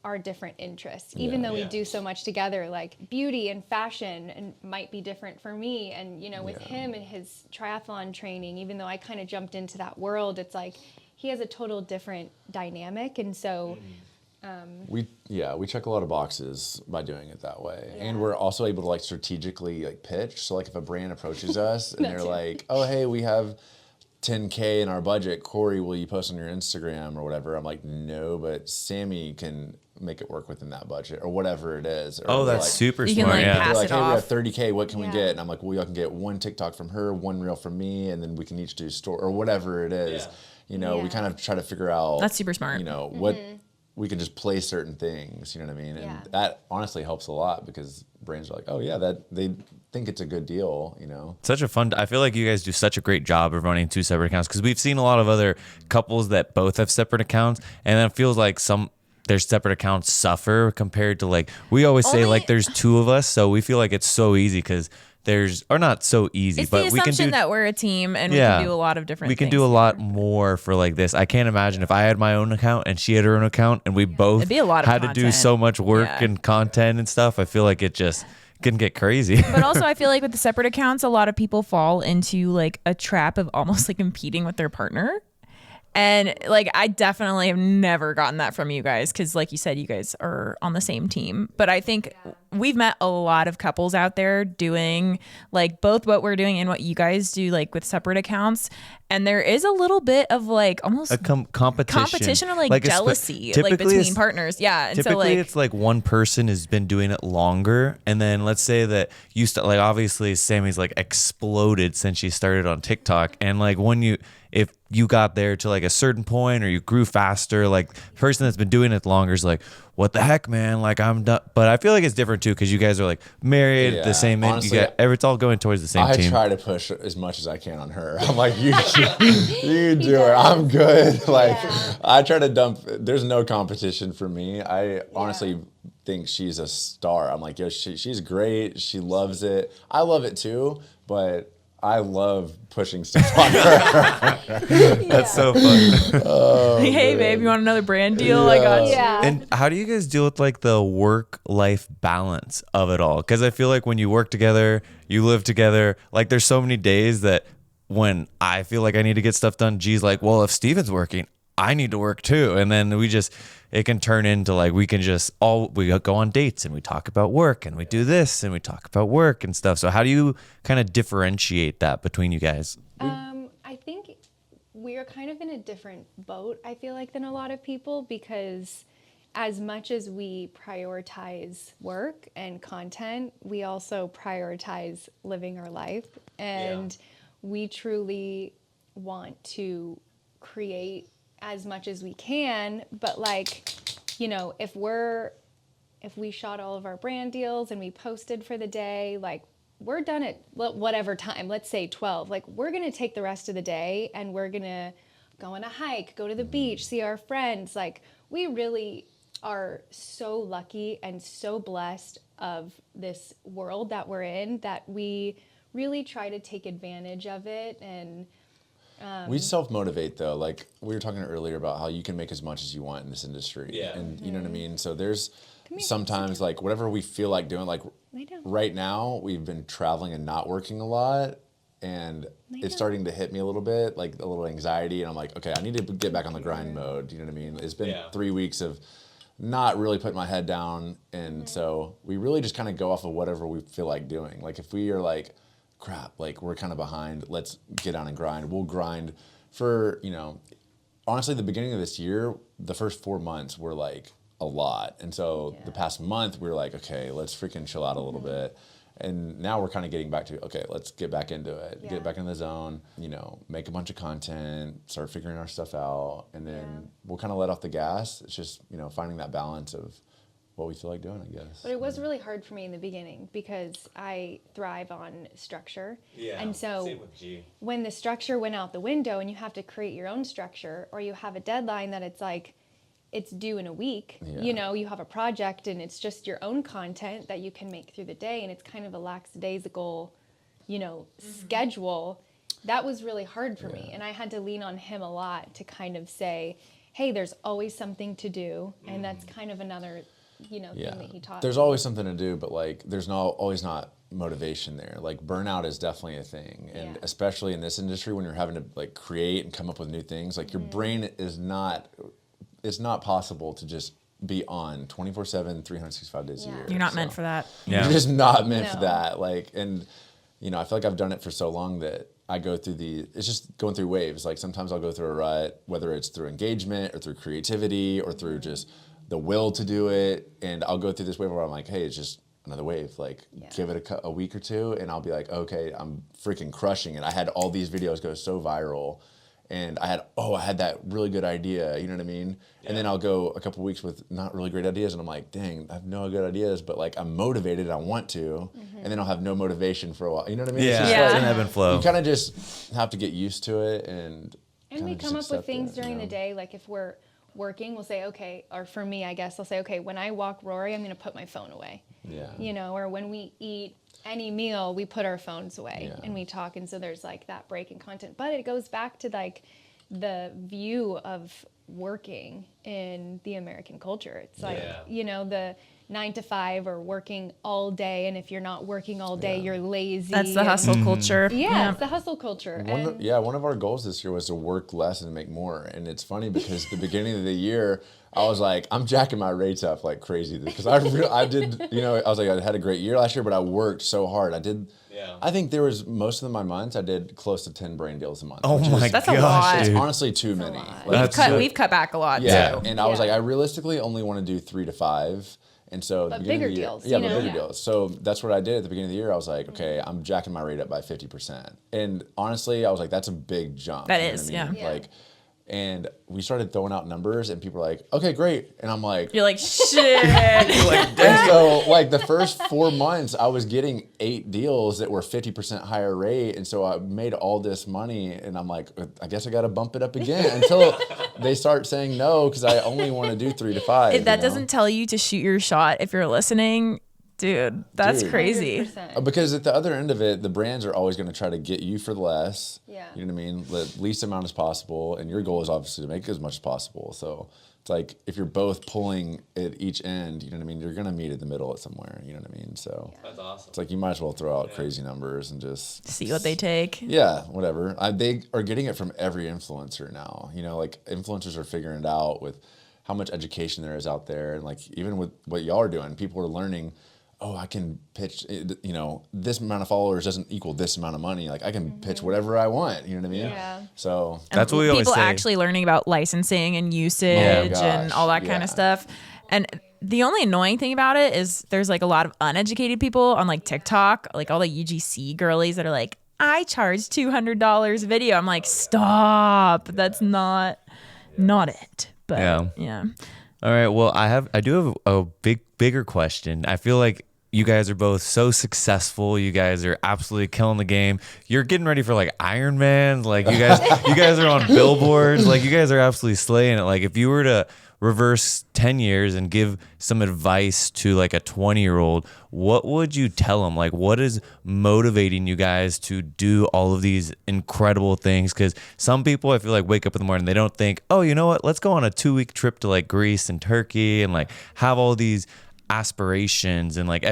our different interests, even though we do so much together, like beauty and fashion, and might be different for me. And, you know, with him and his triathlon training, even though I kind of jumped into that world, it's like he has a total different dynamic. And so we check a lot of boxes by doing it that way. And we're also able to like strategically like pitch. So like if a brand approaches us and they're like, oh, hey, we have $10K in our budget, Corey, will you post on your Instagram or whatever? I'm like, no, but Sammy can make it work within that budget or whatever it is. Or Oh, that's like, super You can, smart. like, Yeah. pass they're like, it hey, we have off. 30K, what can we Yeah. get? And I'm like, well, y'all can get one TikTok from her, one reel from me, and then we can each do store or whatever it is. You know, we kind of try to figure out. That's super smart. You know, what we can just play certain things, you know what I mean? And that honestly helps a lot because brands are like, oh yeah, that they think it's a good deal, you know? Such a fun. I feel like you guys do such a great job of running two separate accounts because we've seen a lot of other couples that both have separate accounts, and then it feels like their separate accounts suffer compared to like we always say Only- like there's two of us, so we feel like it's so easy because there's or not so easy, It's but the we can assumption do that we're a team and we can do a lot of different we can things do a lot together. more for like this. I can't imagine if I had my own account and she had her own account and we both It'd be a lot of had to do content. so much work Yeah. and content and stuff. I feel like it just can get crazy. But also, I feel like with the separate accounts, a lot of people fall into like a trap of almost like competing with their partner. And like, I definitely have never gotten that from you guys because, like you said, you guys are on the same team. But I think we've met a lot of couples out there doing like both what we're doing and what you guys do, like with separate accounts. And there is a little bit of like almost a competition or like jealousy, like typically between it's- partners. Yeah. And Typically, so like, it's like one person has been doing it longer, and then let's say that you start like obviously Sammy's like exploded since she started on TikTok, and like if you got there to like a certain point or you grew faster, like the person that's been doing it longer is like, what the heck, man? Like I'm done. But I feel like it's different too because you guys are like married, Yeah, the same. honestly, It's all going towards the same I team. try to push as much as I can on her. I'm like, you do it. I'm good. Like, I try to dump. There's no competition for me. I honestly think she's a star. I'm like, yo, she's great. She loves it. I love it too, but I love pushing stuff on her. That's so fun. hey, babe, you want another brand deal? I got you. Yeah. And how do you guys deal with like the work-life balance of it all? Because I feel like when you work together, you live together, like there's so many days that when I feel like I need to get stuff done, G's like, well, if Steven's working, I need to work too. And then it can turn into like, we go on dates and we talk about work and we do this and we talk about work and stuff. So how do you kind of differentiate that between you guys? I think we're kind of in a different boat, I feel like, than a lot of people, because as much as we prioritize work and content, we also prioritize living our life. And we truly want to create as much as we can. But like, you know, if we shot all of our brand deals and we posted for the day, like, we're done at whatever time, let's say 12, like we're going to take the rest of the day and we're going to go on a hike, go to the beach, see our friends. Like, we really are so lucky and so blessed of this world that we're in that we really try to take advantage of it. And We self-motivate though. Like we were talking earlier about how you can make as much as you want in this industry. Yeah. And you know what I mean? So there's sometimes like whatever we feel like doing, like right now we've been traveling and not working a lot. And it's starting to hit me a little bit, like a little anxiety. And I'm like, okay, I need to get back on the grind mode. You know what I mean? It's been 3 weeks of not really putting my head down. And so we really just kind of go off of whatever we feel like doing. Like if we are like, crap, like we're kind of behind, let's get on and grind. We'll grind for, you know, honestly, the beginning of this year, the first 4 months were like a lot. And so the past month we were like, okay, let's freaking chill out a little bit. And now we're kind of getting back to, okay, let's get back into it, get back in the zone, you know, make a bunch of content, start figuring our stuff out. And then we'll kind of let off the gas. It's just, you know, finding that balance of what we feel like doing, I guess. But it was really hard for me in the beginning because I thrive on structure. And so when the structure went out the window and you have to create your own structure, or you have a deadline that it's like, it's due in a week. Yeah. You know, you have a project and it's just your own content that you can make through the day, and it's kind of a lackadaisical, you know, schedule. That was really hard for me, and I had to lean on him a lot to kind of say, hey, there's always something to do, and that's kind of another, you know, thing that he taught There's me. always something to do, but like there's always not motivation there. Like burnout is definitely a thing, and especially in this industry when you're having to like create and come up with new things, like your brain is not, it's not possible to just be on 24/7 365 days a year. You're not meant for that. Yeah. You're just not meant for No. that. Like, and you know, I feel like I've done it for so long that I go through it's just going through waves. Like sometimes I'll go through a rut, whether it's through engagement or through creativity or through just the will to do it. And I'll go through this wave where I'm like, hey, it's just another wave. Like give it a week or two and I'll be like, okay, I'm freaking crushing it. I had all these videos go so viral. And I had that really good idea, you know what I mean? Yeah. And then I'll go a couple weeks with not really great ideas, and I'm like, dang, I have no good ideas, but like I'm motivated, I want to, and then I'll have no motivation for a while. You know what I mean? Yeah, It's just it's like, an ebb and flow. you kind of just have to get used to it, and we come up with things during the day. day, like if we're working, we'll say, okay, or for me, I guess, I'll say, okay, when I walk Rory, I'm going to put my phone away. Yeah. You know, or when we eat any meal, we put our phones away Yeah. and we talk, and so there's like that break in content. But it goes back to like the view of working in the American culture. It's like, you know, the 9 to 5 or working all day, and if you're not working all day, you're lazy. That's the and- hustle culture. Yeah, it's the hustle culture. One of our goals this year was to work less and make more. And it's funny because the beginning of the year, I was like, I'm jacking my rates up like crazy because I did, you know, I was like, I had a great year last year, but I worked so hard. I think there was most of my months I did close to 10 brand deals a month. Oh my That's a gosh, lot. It's dude. honestly too many. Like, We've cut back a lot yeah, too. and I was Yeah. like, I realistically only want to do 3 to 5. And so But the beginning of bigger the year- deals, Yeah, you but know? bigger Yeah. deals. So that's what I did at the beginning of the year. I was like, okay, I'm jacking my rate up by 50%. And honestly, I was like, that's a big jump. That you know is, what I mean? yeah. Like, and we started throwing out numbers, and people were like, okay, great. And I'm like, You're like, shit. and so like the first 4 months, I was getting 8 deals that were 50% higher rate, and so I made all this money, and I'm like, I guess I got to bump it up again until they start saying no, because I only want to do 3 to 5. If that you know? doesn't tell you to shoot your shot if you're listening, dude, that's Dude. crazy. 100%. Because at the other end of it, the brands are always going to try to get you for less. Yeah. You know what I mean? The least amount as possible, and your goal is obviously to make as much as possible. So it's like if you're both pulling at each end, you know what I mean? You're going to meet at the middle at somewhere. You know what I mean? So That's awesome. it's like you might as well throw out crazy numbers and just See what they take. Yeah, whatever. They are getting it from every influencer now. You know, like influencers are figuring it out with how much education there is out there, and like even with what y'all are doing, people are learning. Oh, I can pitch. You know, this amount of followers doesn't equal this amount of money. Like I can pitch whatever I want. You know what I mean? Yeah. So That's what we always People say. actually learning about licensing and usage gosh, and all that kind yeah. of stuff. And the only annoying thing about it is there's like a lot of uneducated people on like TikTok, like all the UGC girlies that are like, I charge $200 a video. I'm like, stop. That's not it. But yeah. All right. Well, I do have a bigger question. I feel like you guys are both so successful. You guys are absolutely killing the game. You're getting ready for like Iron Man. Like you guys are on billboards. Like you guys are absolutely slaying it. Like if you were to reverse 10 years and give some advice to like a 20-year-old, what would you tell them? Like what is motivating you guys to do all of these incredible things? Because some people I feel like wake up in the morning, they don't think, oh, you know what? Let's go on a 2-week trip to like Greece and Turkey and like have all these aspirations and like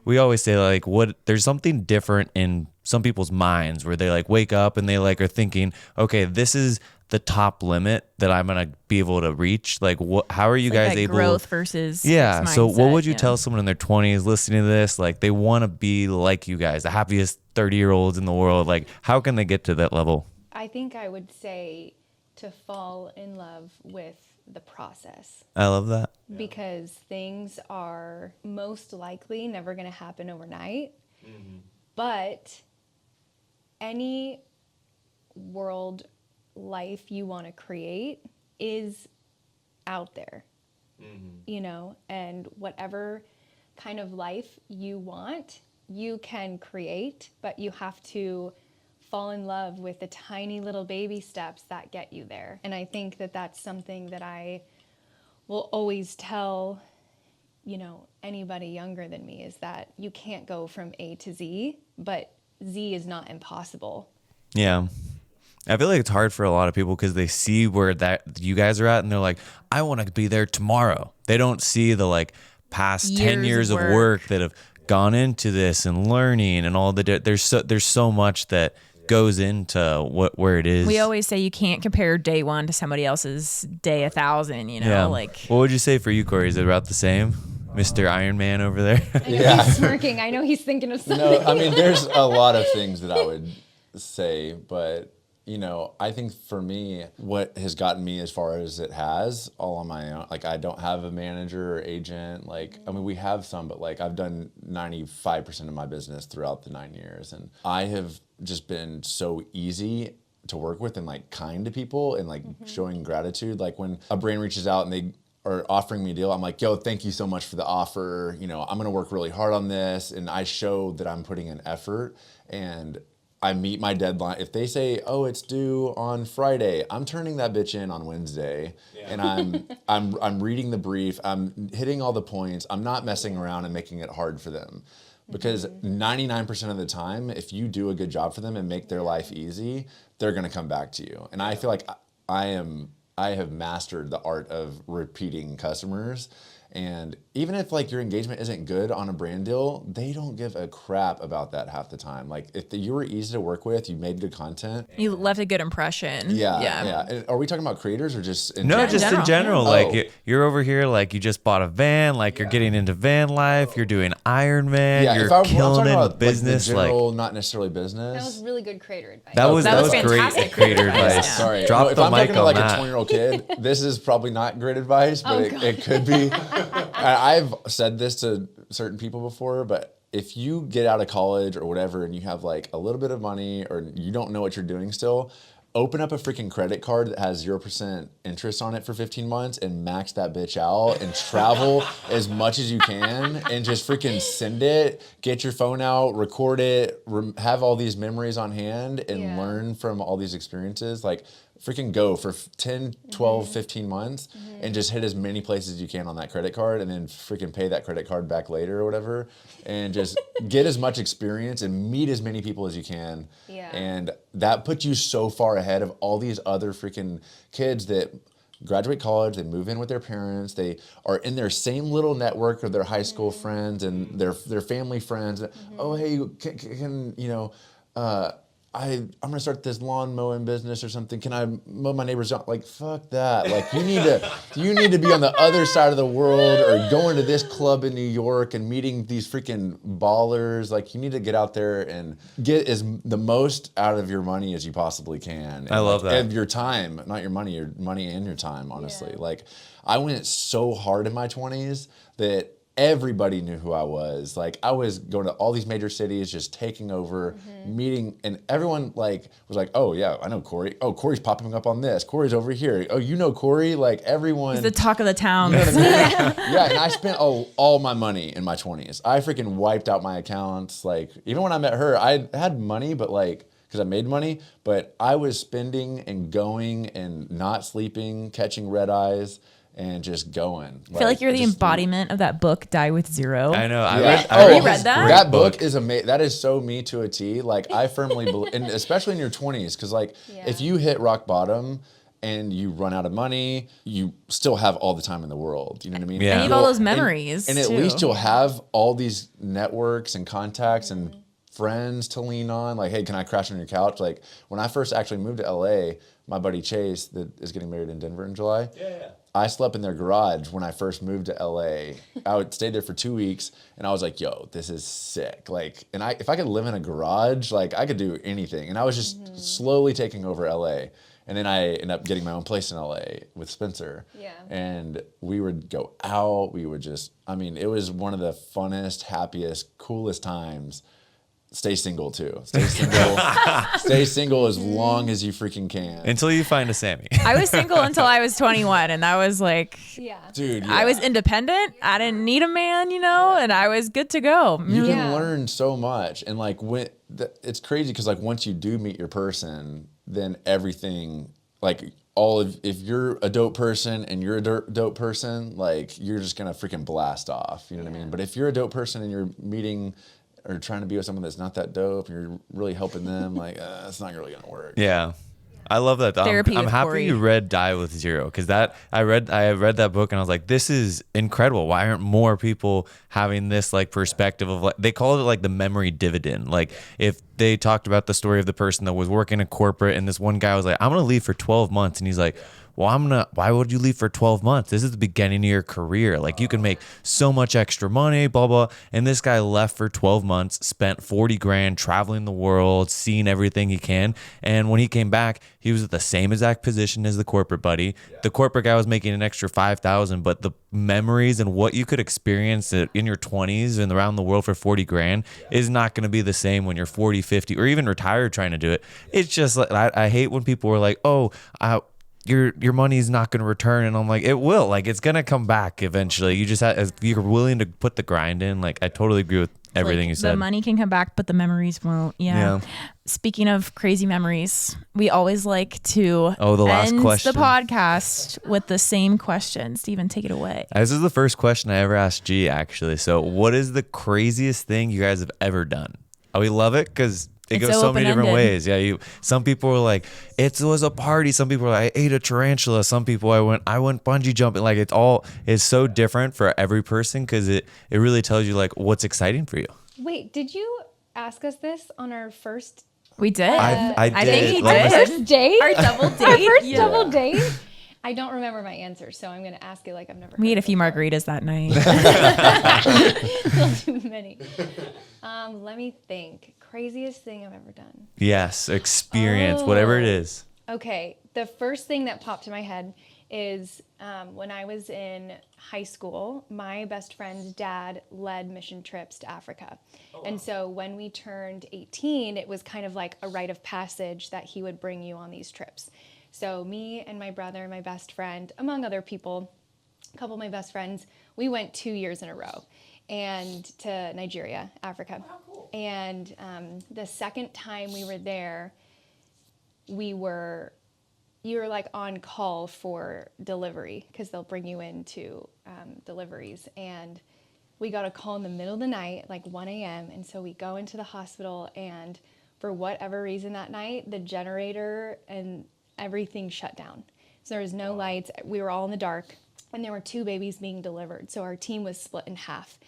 we always say like there's something different in some people's minds where they like wake up and they like are thinking, okay, this is the top limit that I'm gonna be able to reach. Like how are you Like guys that able growth versus yeah so what mindset, would you yeah. tell someone in their 20s listening to this, like they want to be like you guys, the happiest 30-year-olds in the world? Like how can they get to that level? I think I would say to fall in love with the process, I love that. because things are most likely never going to happen overnight. But any world life you want to create is out there, you know, and whatever kind of life you want, you can create, but you have to fall in love with the tiny little baby steps that get you there. And I think that that's something that I will always tell, anybody younger than me is that you can't go from A to Z, but Z is not impossible. Yeah. I feel like it's hard for a lot of people because they see where that you guys are at and they're like, I want to be there tomorrow. They don't see the like past 10 years of work that have gone into this and learning and all the there's so much that goes into where it is. We always say you can't compare day one to somebody else's day 1,000, like. What would you say for you, Corey? Is it about the same? Mr. Iron Man over there? I know he's smirking. I know he's thinking of something. No, I mean, there's a lot of things that I would say, but I think for me, what has gotten me as far as it has all on my own, like I don't have a manager or agent. Like, I mean, we have some, but like I've done 95% of my business throughout the 9 years. And I have just been so easy to work with and like kind to people and like showing gratitude. Like when a brand reaches out and they are offering me a deal, I'm like, yo, thank you so much for the offer. I'm going to work really hard on this. And I show that I'm putting in effort and I meet my deadline. If they say, oh, it's due on Friday, I'm turning that bitch in on Wednesday. Yeah. And I'm reading the brief. I'm hitting all the points. I'm not messing around and making it hard for them. Because 99% of the time, if you do a good job for them and make their life easy, they're going to come back to you. And I feel like I have mastered the art of repeating customers. And even if like your engagement isn't good on a brand deal, they don't give a crap about that half the time. Like if you were easy to work with, you made good content. You left a good impression. Yeah. And are we talking about creators or just in general? Just in general. Like Oh. you're over here, like you just bought a van, like you're getting into van life, you're doing Iron Man, you're killing it with business. Like the general, not necessarily business. That was really good creator advice. That was fantastic great creator advice. Yeah. Sorry. Drop if the I'm mic talking to on like that. a 20-year-old kid, this is probably not great advice, but it could be. I've said this to certain people before, but if you get out of college or whatever and you have like a little bit of money or you don't know what you're doing still, open up a freaking credit card that has 0% interest on it for 15 months and max that bitch out and travel as much as you can and just freaking send it, get your phone out, record it, have all these memories on hand and learn from all these experiences. Like freaking go for 10, 12, 15 months and just hit as many places as you can on that credit card and then freaking pay that credit card back later or whatever and just get as much experience and meet as many people as you can. Yeah. And that puts you so far ahead of all these other freaking kids that graduate college, they move in with their parents, they are in their same little network of their high school friends and their family friends. Oh, hey, can I'm gonna start this lawn mowing business or something. Can I mow my neighbor's lawn? Like, fuck that. Like, you need to be on the other side of the world or going to this club in New York and meeting these freaking ballers. Like, you need to get out there and get the most out of your money as you possibly can. I love that. And your time, not your money and your time, honestly. Yeah. Like, I went so hard in my 20s that everybody knew who I was. Like I was going to all these major cities, just taking over, meeting, and everyone like was like, "Oh yeah, I know Corey. Oh, Corey's popping up on this. Corey's over here. Oh, you know Corey." Like everyone. He's the talk of the town. You know what I mean? Yeah, and I spent all my money in my 20s. I freaking wiped out my accounts. Like even when I met her, I had money, but like because I made money, but I was spending and going and not sleeping, catching red eyes. And just going. I feel like you're the embodiment of that book, Die with Zero. I know. Yeah. I read that. That book is amazing. That is so me to a T. Like I firmly believe, and especially in your 20s, because like if you hit rock bottom and you run out of money, you still have all the time in the world. You know what I mean? Yeah. And you have all those memories. And at least you'll have all these networks and contacts and friends to lean on. Like, hey, can I crash on your couch? Like when I first actually moved to LA, my buddy Chase that is getting married in Denver in July. Yeah. I slept in their garage when I first moved to LA. I would stay there for 2 weeks and I was like, yo, this is sick. Like, and if I could live in a garage, like I could do anything. And I was just slowly taking over LA. And then I ended up getting my own place in LA with Spencer. Yeah. And we would go out. We would just, I mean, it was one of the funnest, happiest, coolest times. Stay single too. Stay single. Stay single as long as you freaking can. Until you find a Sammy. I was single until I was 21, and that was like, dude. Yeah. I was independent. I didn't need a man, and I was good to go. You can learn so much, and like it's crazy because like once you do meet your person, then everything like if you're a dope person and you're a dope person, like you're just gonna freaking blast off. You know what I mean? But if you're a dope person and you're meeting or trying to be with someone that's not that dope, and you're really helping them, like it's not really gonna work. Yeah. I love that. Therapy I'm with happy Corey. you read Die with Zero, because I read that book and I was like, this is incredible. Why aren't more people having this like perspective of like, they called it like the memory dividend. Like if they talked about the story of the person that was working in corporate and this one guy was like, I'm gonna leave for 12 months, and he's like, well, why would you leave for 12 months? This is the beginning of your career. Like you can make so much extra money, blah, blah. And this guy left for 12 months, spent 40 grand traveling the world, seeing everything he can. And when he came back, he was at the same exact position as the corporate buddy. The corporate guy was making an extra 5,000, but the memories and what you could experience in your 20s and around the world for 40 grand is not going to be the same when you're 40, 50, or even retired trying to do it. It's just like, I hate when people are like, oh, your money is not going to return, and I'm like, it will. Like it's going to come back eventually. You just have, if you're willing to put the grind in. Like I totally agree with everything you said. The money can come back, but the memories won't. Yeah. Speaking of crazy memories, we always like to the last end question. the podcast with the same question. Steven, take it away. This is the first question I ever asked G, actually. So what is the craziest thing you guys have ever done? We love it because it goes so many different ways. Yeah, some people were like, it was a party. Some people were like, I ate a tarantula. Some people I went bungee jumping. Like it's so different for every person, because it really tells you like what's exciting for you. Wait, did you ask us this on our first? We did. I did. I think he Our did. first date? Our double date. Our first Yeah. double date? I don't remember my answer, so I'm going to ask it like I've never We heard ate a few before. margaritas that night. Too many. Let me think. Craziest thing I've ever done. Yes, experience, whatever it is. Okay, the first thing that popped to my head is when I was in high school, my best friend's dad led mission trips to Africa. And so when we turned 18, it was kind of like a rite of passage that he would bring you on these trips. So me and my brother, my best friend, among other people, a couple of my best friends, we went 2 years in a row and to Nigeria, Africa. Oh, cool. And the second time we were there, you were like on call for delivery, because they'll bring you into deliveries. And we got a call in the middle of the night, like 1 a.m. And so we go into the hospital, and for whatever reason that night, the generator and everything shut down. So there was no lights. We were all in the dark, and there were 2 babies being delivered. So our team was split in half.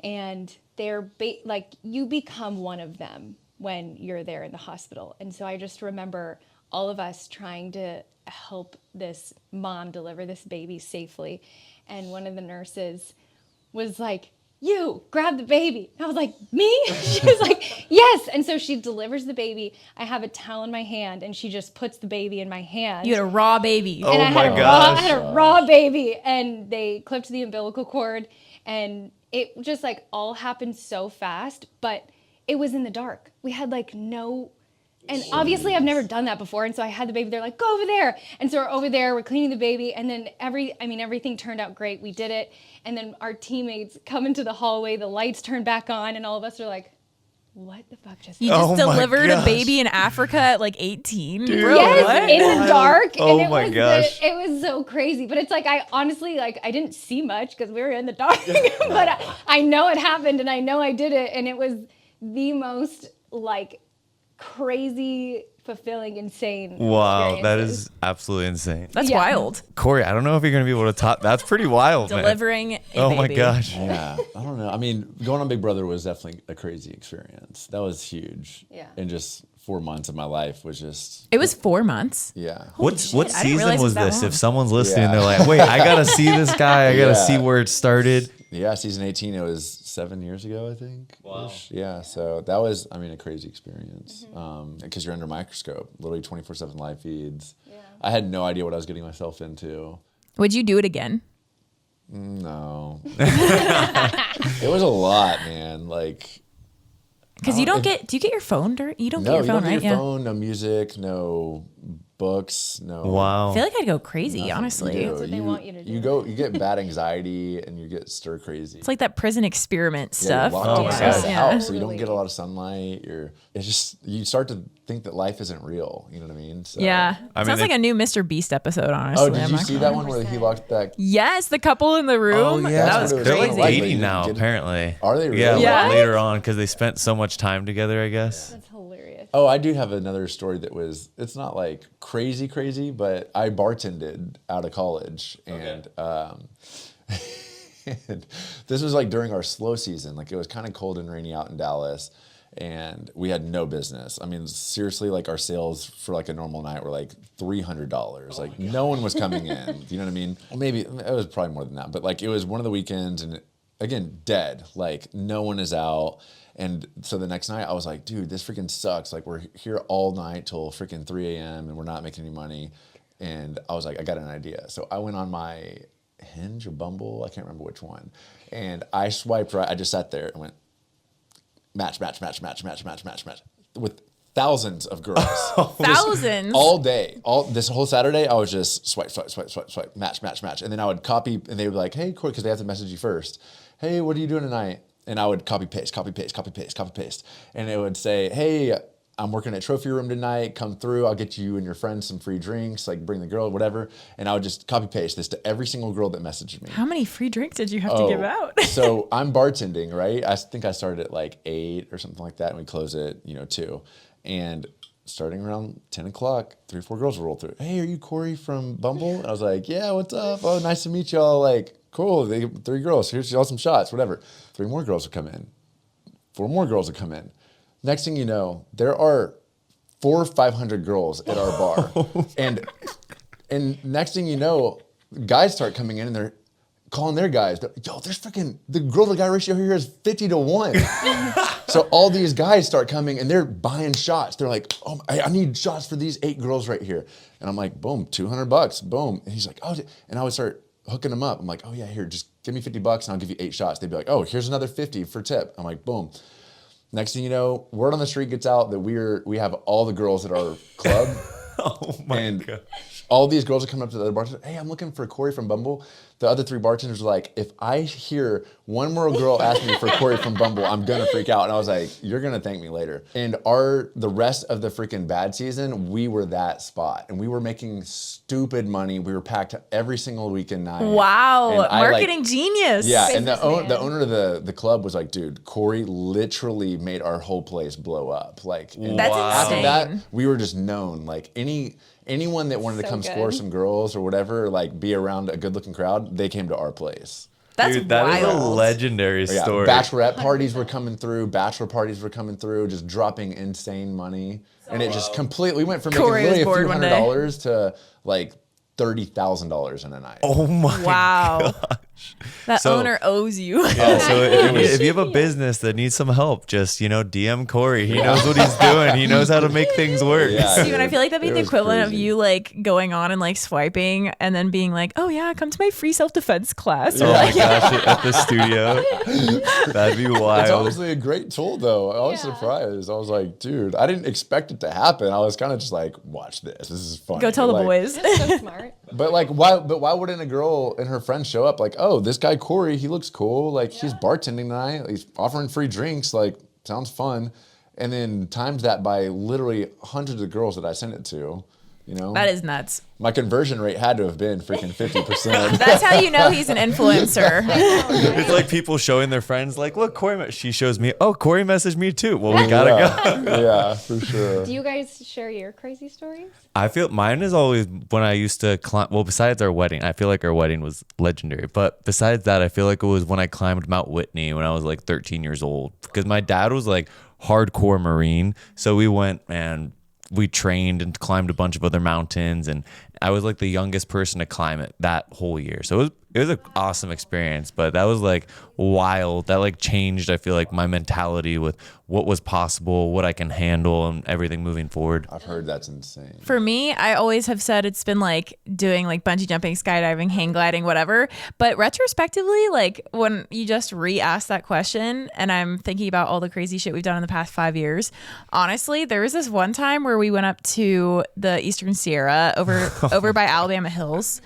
And they're like, you become one of them when you're there in the hospital. And so I just remember all of us trying to help this mom deliver this baby safely. And one of the nurses was like, you grab the baby. And I was like, me? She was like, yes. And so she delivers the baby. I have a towel in my hand, and she just puts the baby in my hand. You had a raw baby. And I my had gosh. I had a raw baby, and they clipped the umbilical cord, and it just like all happened so fast, but it was in the dark. We had like no, and obviously I've never done that before. And so I had the baby, they're like, go over there. And so we're over there, we're cleaning the baby. And then everything turned out great. We did it. And then our teammates come into the hallway, the lights turn back on, and all of us are like, what the fuck just You happened? just Oh my delivered a gosh. baby in Africa at like 18? Dude. Bro, Yes, what? in the dark. Oh and it my was gosh. it was so crazy. But it's like, I honestly, like, I didn't see much because we were in the dark. But I know it happened, and I know I did it. And it was the most, like, crazy, fulfilling, insane Wow, that experiences. is absolutely insane. That's Yeah. wild. Corey, I don't know if you're going to be able to top. That's pretty wild, man. Delivering a Oh my baby. gosh. Yeah, I don't know. I mean, going on Big Brother was definitely a crazy experience. That was huge. Yeah. And just 4 months of my life was just, It was 4 months. yeah. What shit, what I didn't season realize it was was that this? long. If someone's listening, Yeah. they're like, wait, I got to see this guy. I got to Yeah. see where it started. Yeah, season 18, it was 7 years ago, I think. Wow. Yeah, so that was, I mean, a crazy experience. Because you're under a microscope, literally 24/7 live feeds. Yeah. I had no idea what I was getting myself into. Would you do it again? No. It was a lot, man. Like, Because you don't get, do you get your phone? You don't get no, your you phone, don't right? get your phone, no music, no books, no. Wow. I feel like I'd go crazy, honestly. That's what they want you to do. You get bad anxiety and you get stir crazy. It's like that prison experiment Yeah, stuff. you're Oh locked my inside God. the Yeah. house, so you don't Totally. get a lot of sunlight. You start to think that life isn't real. You know what I mean? So, Yeah. I mean, Sounds like a new Mr. Beast episode, honestly. Oh, did I'm you not see gonna that lie. one where he locked that? Yes, the couple in the room. Oh yeah, That was That's what it they're was like crazy. like. dating You now. get- Apparently, Are they really? Yeah, Yeah. like later on because they spent so much time together. I guess. That's hilarious. Oh, I do have another story that it's not like crazy, but I bartended out of college. And, and this was like during our slow season. Like it was kind of cold and rainy out in Dallas and we had no business. I mean, seriously, like our sales for like a normal night were like $300. Like no one was coming in, you know what I mean? Well, maybe it was probably more than that, but like it was one of the weekends and again, dead, like no one is out. And so the next night I was like, dude, this freaking sucks. Like we're here all night till freaking 3 a.m. and we're not making any money. And I was like, I got an idea. So I went on my Hinge or Bumble, I can't remember which one. And I swiped right. I just sat there and went match with thousands of girls. Thousands. All day, this whole Saturday, I was just swipe, match. And then I would copy and they would be like, hey, Corey, because they have to message you first. Hey, what are you doing tonight? And I would copy paste. And it would say, hey, I'm working at Trophy Room tonight. Come through. I'll get you and your friends some free drinks, like bring the girl, whatever. And I would just copy paste this to every single girl that messaged me. How many free drinks did you have to give out? So I'm bartending, right? I think I started at like 8 or something like that. And we close at, 2. And starting around 10 o'clock, 3 or 4 girls will roll through. Hey, are you Corey from Bumble? And I was like, yeah, what's up? Oh, nice to meet y'all. Like, cool. 3 girls. Here's y'all some shots, whatever. 3 more girls will come in. 4 more girls will come in. Next thing you know, there are 400 or 500 girls at our bar. And next thing you know, guys start coming in and they're calling their guys. Yo, there's freaking, the girl to guy ratio here is 50 to 1. So all these guys start coming and they're buying shots. They're like, oh, I need shots for these 8 girls right here. And I'm like, boom, $200, boom. And he's like, oh, and I would start hooking them up. I'm like, oh yeah, here, just give me $50 and I'll give you 8 shots. They'd be like, oh, here's another 50 for tip. I'm like, boom. Next thing you know, word on the street gets out that we have all the girls at our club. Oh my god. All these girls are coming up to the other bartenders. Hey, I'm looking for Corey from Bumble. The other 3 bartenders were like, if I hear one more girl ask me for Corey from Bumble, I'm gonna freak out. And I was like, you're gonna thank me later. And the rest of the freaking bad season, we were that spot. And we were making stupid money. We were packed every single weekend night. Wow. And Marketing genius. Yeah, and the Businessman. owner of the club was like, dude, Corey literally made our whole place blow up. Like, and That's after insane. that, we were just known. Like anyone that wanted to So come good. score some girls or whatever, like be around a good looking crowd, they came to our place. That's Dude, that is a wild. legendary Yeah, story. bachelorette parties were coming through, bachelor parties were coming through, just dropping insane money. And it just completely, we went from making Corey was literally a bored few one day. $100s to like $30,000 in a night. Oh my Wow. That So- owner owes you. Yeah, so if you have a business that needs some help, just DM Corey. He knows what he's doing. He knows how to make things work. Yeah, Steven, I dude, feel like that'd be it the was equivalent of crazy. you like going on and like swiping and then being like, oh yeah, come to my free self-defense class. Oh my gosh, at the studio. That'd be It's wild. honestly a great tool, though. I was Yeah. surprised. I was like, dude, I didn't expect it to happen. I was kind of just like, watch this. This is fun. Go tell the Like, boys. So smart. But like, why wouldn't a girl and her friends show up? Like, oh, this guy Corey, he looks cool. Like, he's bartending tonight. He's offering free drinks. Like, sounds fun. And then times that by literally hundreds of girls that I sent it to. That is nuts. My conversion rate had to have been freaking 50%. That's how you know he's an influencer. It's like people showing their friends, like, look, Corey. She shows me, oh, Corey messaged me too. Well, we gotta go. Yeah, for sure. Do you guys share your crazy stories? I feel mine is always when I used to climb. Well, besides our wedding, I feel like our wedding was legendary. But besides that, I feel like it was when I climbed Mount Whitney when I was like 13 years old. Because my dad was like hardcore Marine. So we went and we trained and climbed a bunch of other mountains. And I was like the youngest person to climb it that whole year. So it was an awesome experience, but that was like wild. That like changed, I feel like, my mentality with what was possible, what I can handle, and everything moving forward. I've heard that's insane. For me, I always have said it's been like doing like bungee jumping, skydiving, hang gliding, whatever. But retrospectively, like when you just re-ask that question and I'm thinking about all the crazy shit we've done in the past 5 years, honestly, there was this one time where we went up to the Eastern Sierra over by Alabama Hills.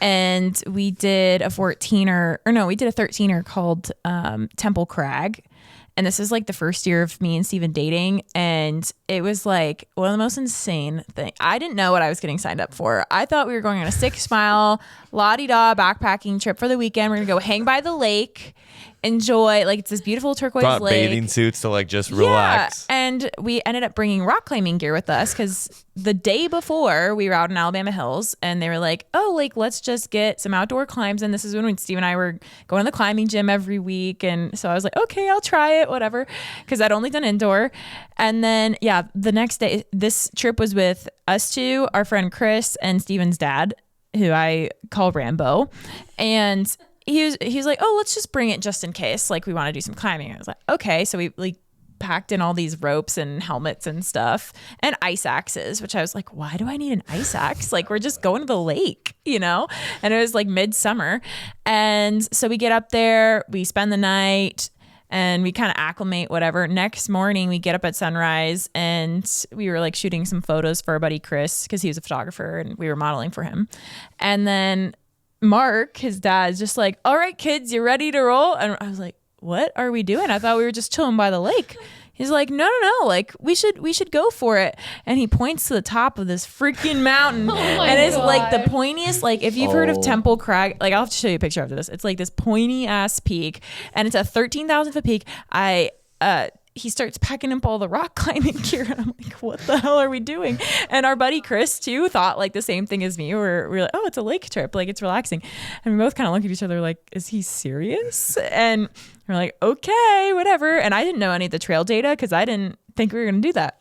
And we did a 13er called Temple Crag. And this is like the first year of me and Steven dating. And it was like one of the most insane things. I didn't know what I was getting signed up for. I thought we were going on a 6-mile la-di-da backpacking trip for the weekend. We're going to go hang by the lake, enjoy, like it's this beautiful turquoise Brought lake. bathing suits to like just relax. Yeah, and we ended up bringing rock climbing gear with us because the day before we were out in Alabama Hills and they were like, oh, like let's just get some outdoor climbs. And this is when Steve and I were going to the climbing gym every week. And so I was like, okay, I'll try it, whatever, because I'd only done indoor. And then, yeah, the next day, this trip was with us two, our friend Chris, and Steven's dad, who I call Rambo. And he's like, oh, let's just bring it just in case, like we want to do some climbing. I was like, okay. So we like packed in all these ropes and helmets and stuff and ice axes, which I was like, why do I need an ice axe? Like we're just going to the lake, you know? And it was like midsummer. And so we get up there, we spend the night and we kind of acclimate, whatever. Next morning we get up at sunrise and we were like shooting some photos for our buddy Chris because he was a photographer and we were modeling for him. And then Mark, his dad, is just like, all right, kids, you ready to roll? And I was like, what are we doing? I thought we were just chilling by the lake. He's like, no, like we should go for it. And he points to the top of this freaking mountain. And it's like the pointiest, like if you've heard of Temple Crag, like I'll have to show you a picture after this. It's like this pointy ass peak and it's a 13,000 foot peak. He starts packing up all the rock climbing gear. And I'm like, what the hell are we doing? And our buddy Chris too thought like the same thing as me. We're like, oh, it's a lake trip. Like it's relaxing. And we both kind of look at each other like, is he serious? And we're like, okay, whatever. And I didn't know any of the trail data because I didn't think we were going to do that.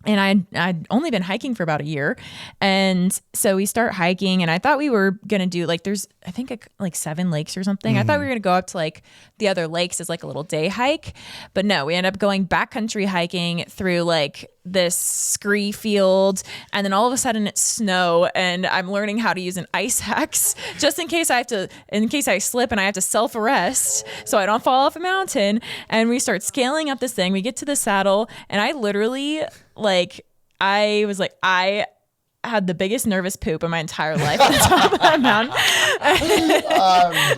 And I'd only been hiking for about a year. And so we start hiking and I thought we were going to do like, there's, I think like 7 lakes or something. I thought we were going to go up to like the other lakes as like a little day hike, but no, we ended up going backcountry hiking through like this scree field. And then all of a sudden it's snow and I'm learning how to use an ice axe just in case I slip and I have to self-arrest so I don't fall off a mountain. And we start scaling up this thing. We get to the saddle and I literally I was like, I had the biggest nervous poop in my entire life at the top of that mountain. I'm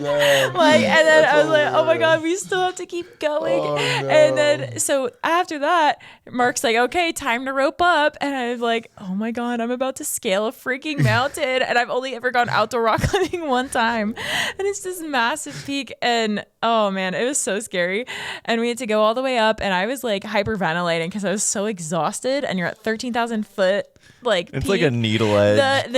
dead. And then I was like, oh my God, we still have to keep going. Oh, no. And then, so after that, Mark's like, okay, time to rope up. And I was like, oh my God, I'm about to scale a freaking mountain. And I've only ever gone outdoor rock climbing one time. And it's this massive peak. And oh man, it was so scary. And we had to go all the way up. And I was like hyperventilating because I was so exhausted. And you're at 13,000 foot. Like it's peak. like a needle edge.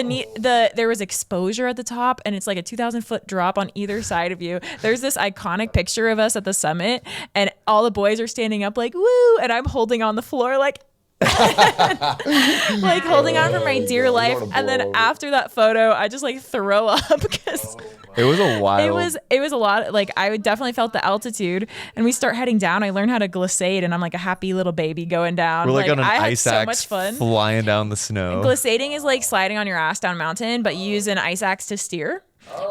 There was exposure at the top and it's like a 2,000 foot drop on either side of you. There's this iconic picture of us at the summit and all the boys are standing up like woo and I'm holding on the floor like like holding on for my dear life. And then after that photo I just like throw up because it was a wild. It was a lot. Like I definitely felt the altitude, and we start heading down. I learned how to glissade, and I'm like a happy little baby going down. We're like on an I ice had so axe much fun. flying down the snow. Glissading is like sliding on your ass down a mountain, but you use an ice axe to steer.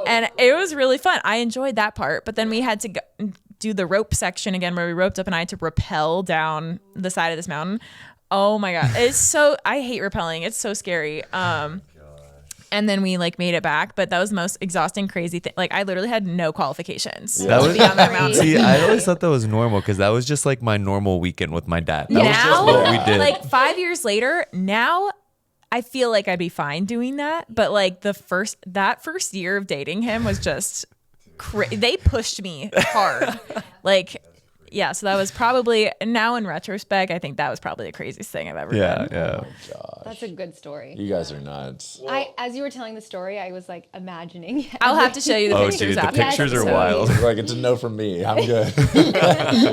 And it was really fun. I enjoyed that part. But then we had to do the rope section again, where we roped up, and I had to rappel down the side of this mountain. Oh my God, I hate rappelling. It's so scary. And then we like made it back, but that was the most exhausting, crazy thing. Like I literally had no qualifications to be on that mountain. See, I always thought that was normal because that was just like my normal weekend with my dad. That was just what we did. Like 5 years later, now I feel like I'd be fine doing that. But like that first year of dating him was just they pushed me hard. Like, yeah, so that was probably, now in retrospect, I think that was probably the craziest thing I've ever done. Yeah. That's a good story. You guys are nuts. As you were telling the story, I was like imagining. I'll have to show you the Oh, pictures dude, the after. pictures are wild. Like, it's a no from me. I'm good.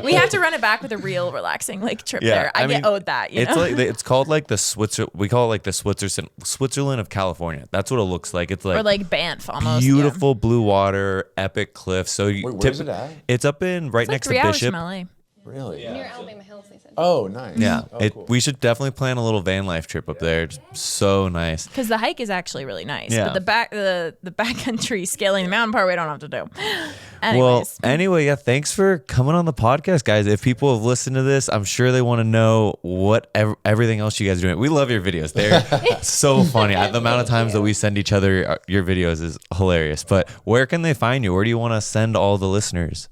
We have to run it back with a real relaxing like trip there. I get owed that. You It's know? like it's called like the we call it like the Switzerland of California. That's what it looks like. It's like or like Banff almost. beautiful blue water, epic cliffs. So Wait, where's it at? It's up in right It's like next 3 to hours Bishop. from LA. Really? Near Alabama Hills, they said. Oh, nice. Yeah, Oh, cool. we should definitely plan a little van life trip up there. It's so nice. Because the hike is actually really nice. Yeah. But the backcountry scaling the mountain part we don't have to do. Well, Anyways. anyway, yeah, thanks for coming on the podcast, guys. If people have listened to this, I'm sure they want to know what everything else you guys are doing. We love your videos. They're so funny. The amount of times that we send each other your videos is hilarious. But where can they find you? Where do you want to send all the listeners?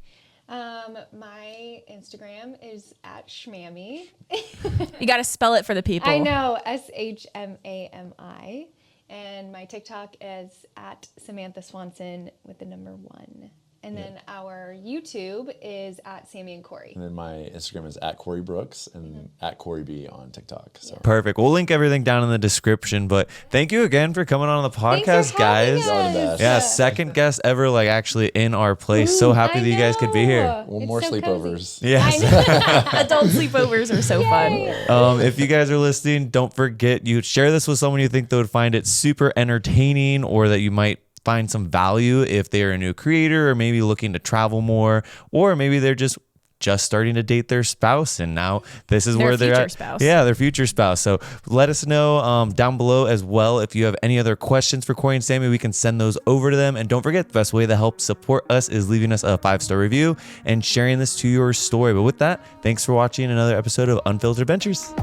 My Instagram is at Shmammy. You got to spell it for the people. I know, SHMAMI. And my TikTok is at Samantha Swanson with the number 1. And then our YouTube is at Sammy and Corey. And then my Instagram is at Corey Brooks and at Corey B on TikTok. So Perfect. We'll link everything down in the description. But thank you again for coming on the podcast, guys. Y'all the best. Yeah, second guest ever, like actually in our place. So happy that you guys could be here. Well, It's more so sleepovers. Yes. Adult sleepovers are so fun. If you guys are listening, don't forget you share this with someone you think they would find it super entertaining, or that you might find some value if they're a new creator, or maybe looking to travel more, or maybe they're just starting to date their spouse, and now this is where they're future at. spouse. Yeah, their future spouse. So let us know down below as well if you have any other questions for Corey and Sammy. We can send those over to them. And don't forget, the best way to help support us is leaving us a 5-star review and sharing this to your story. But with that, thanks for watching another episode of Unfiltered Adventures.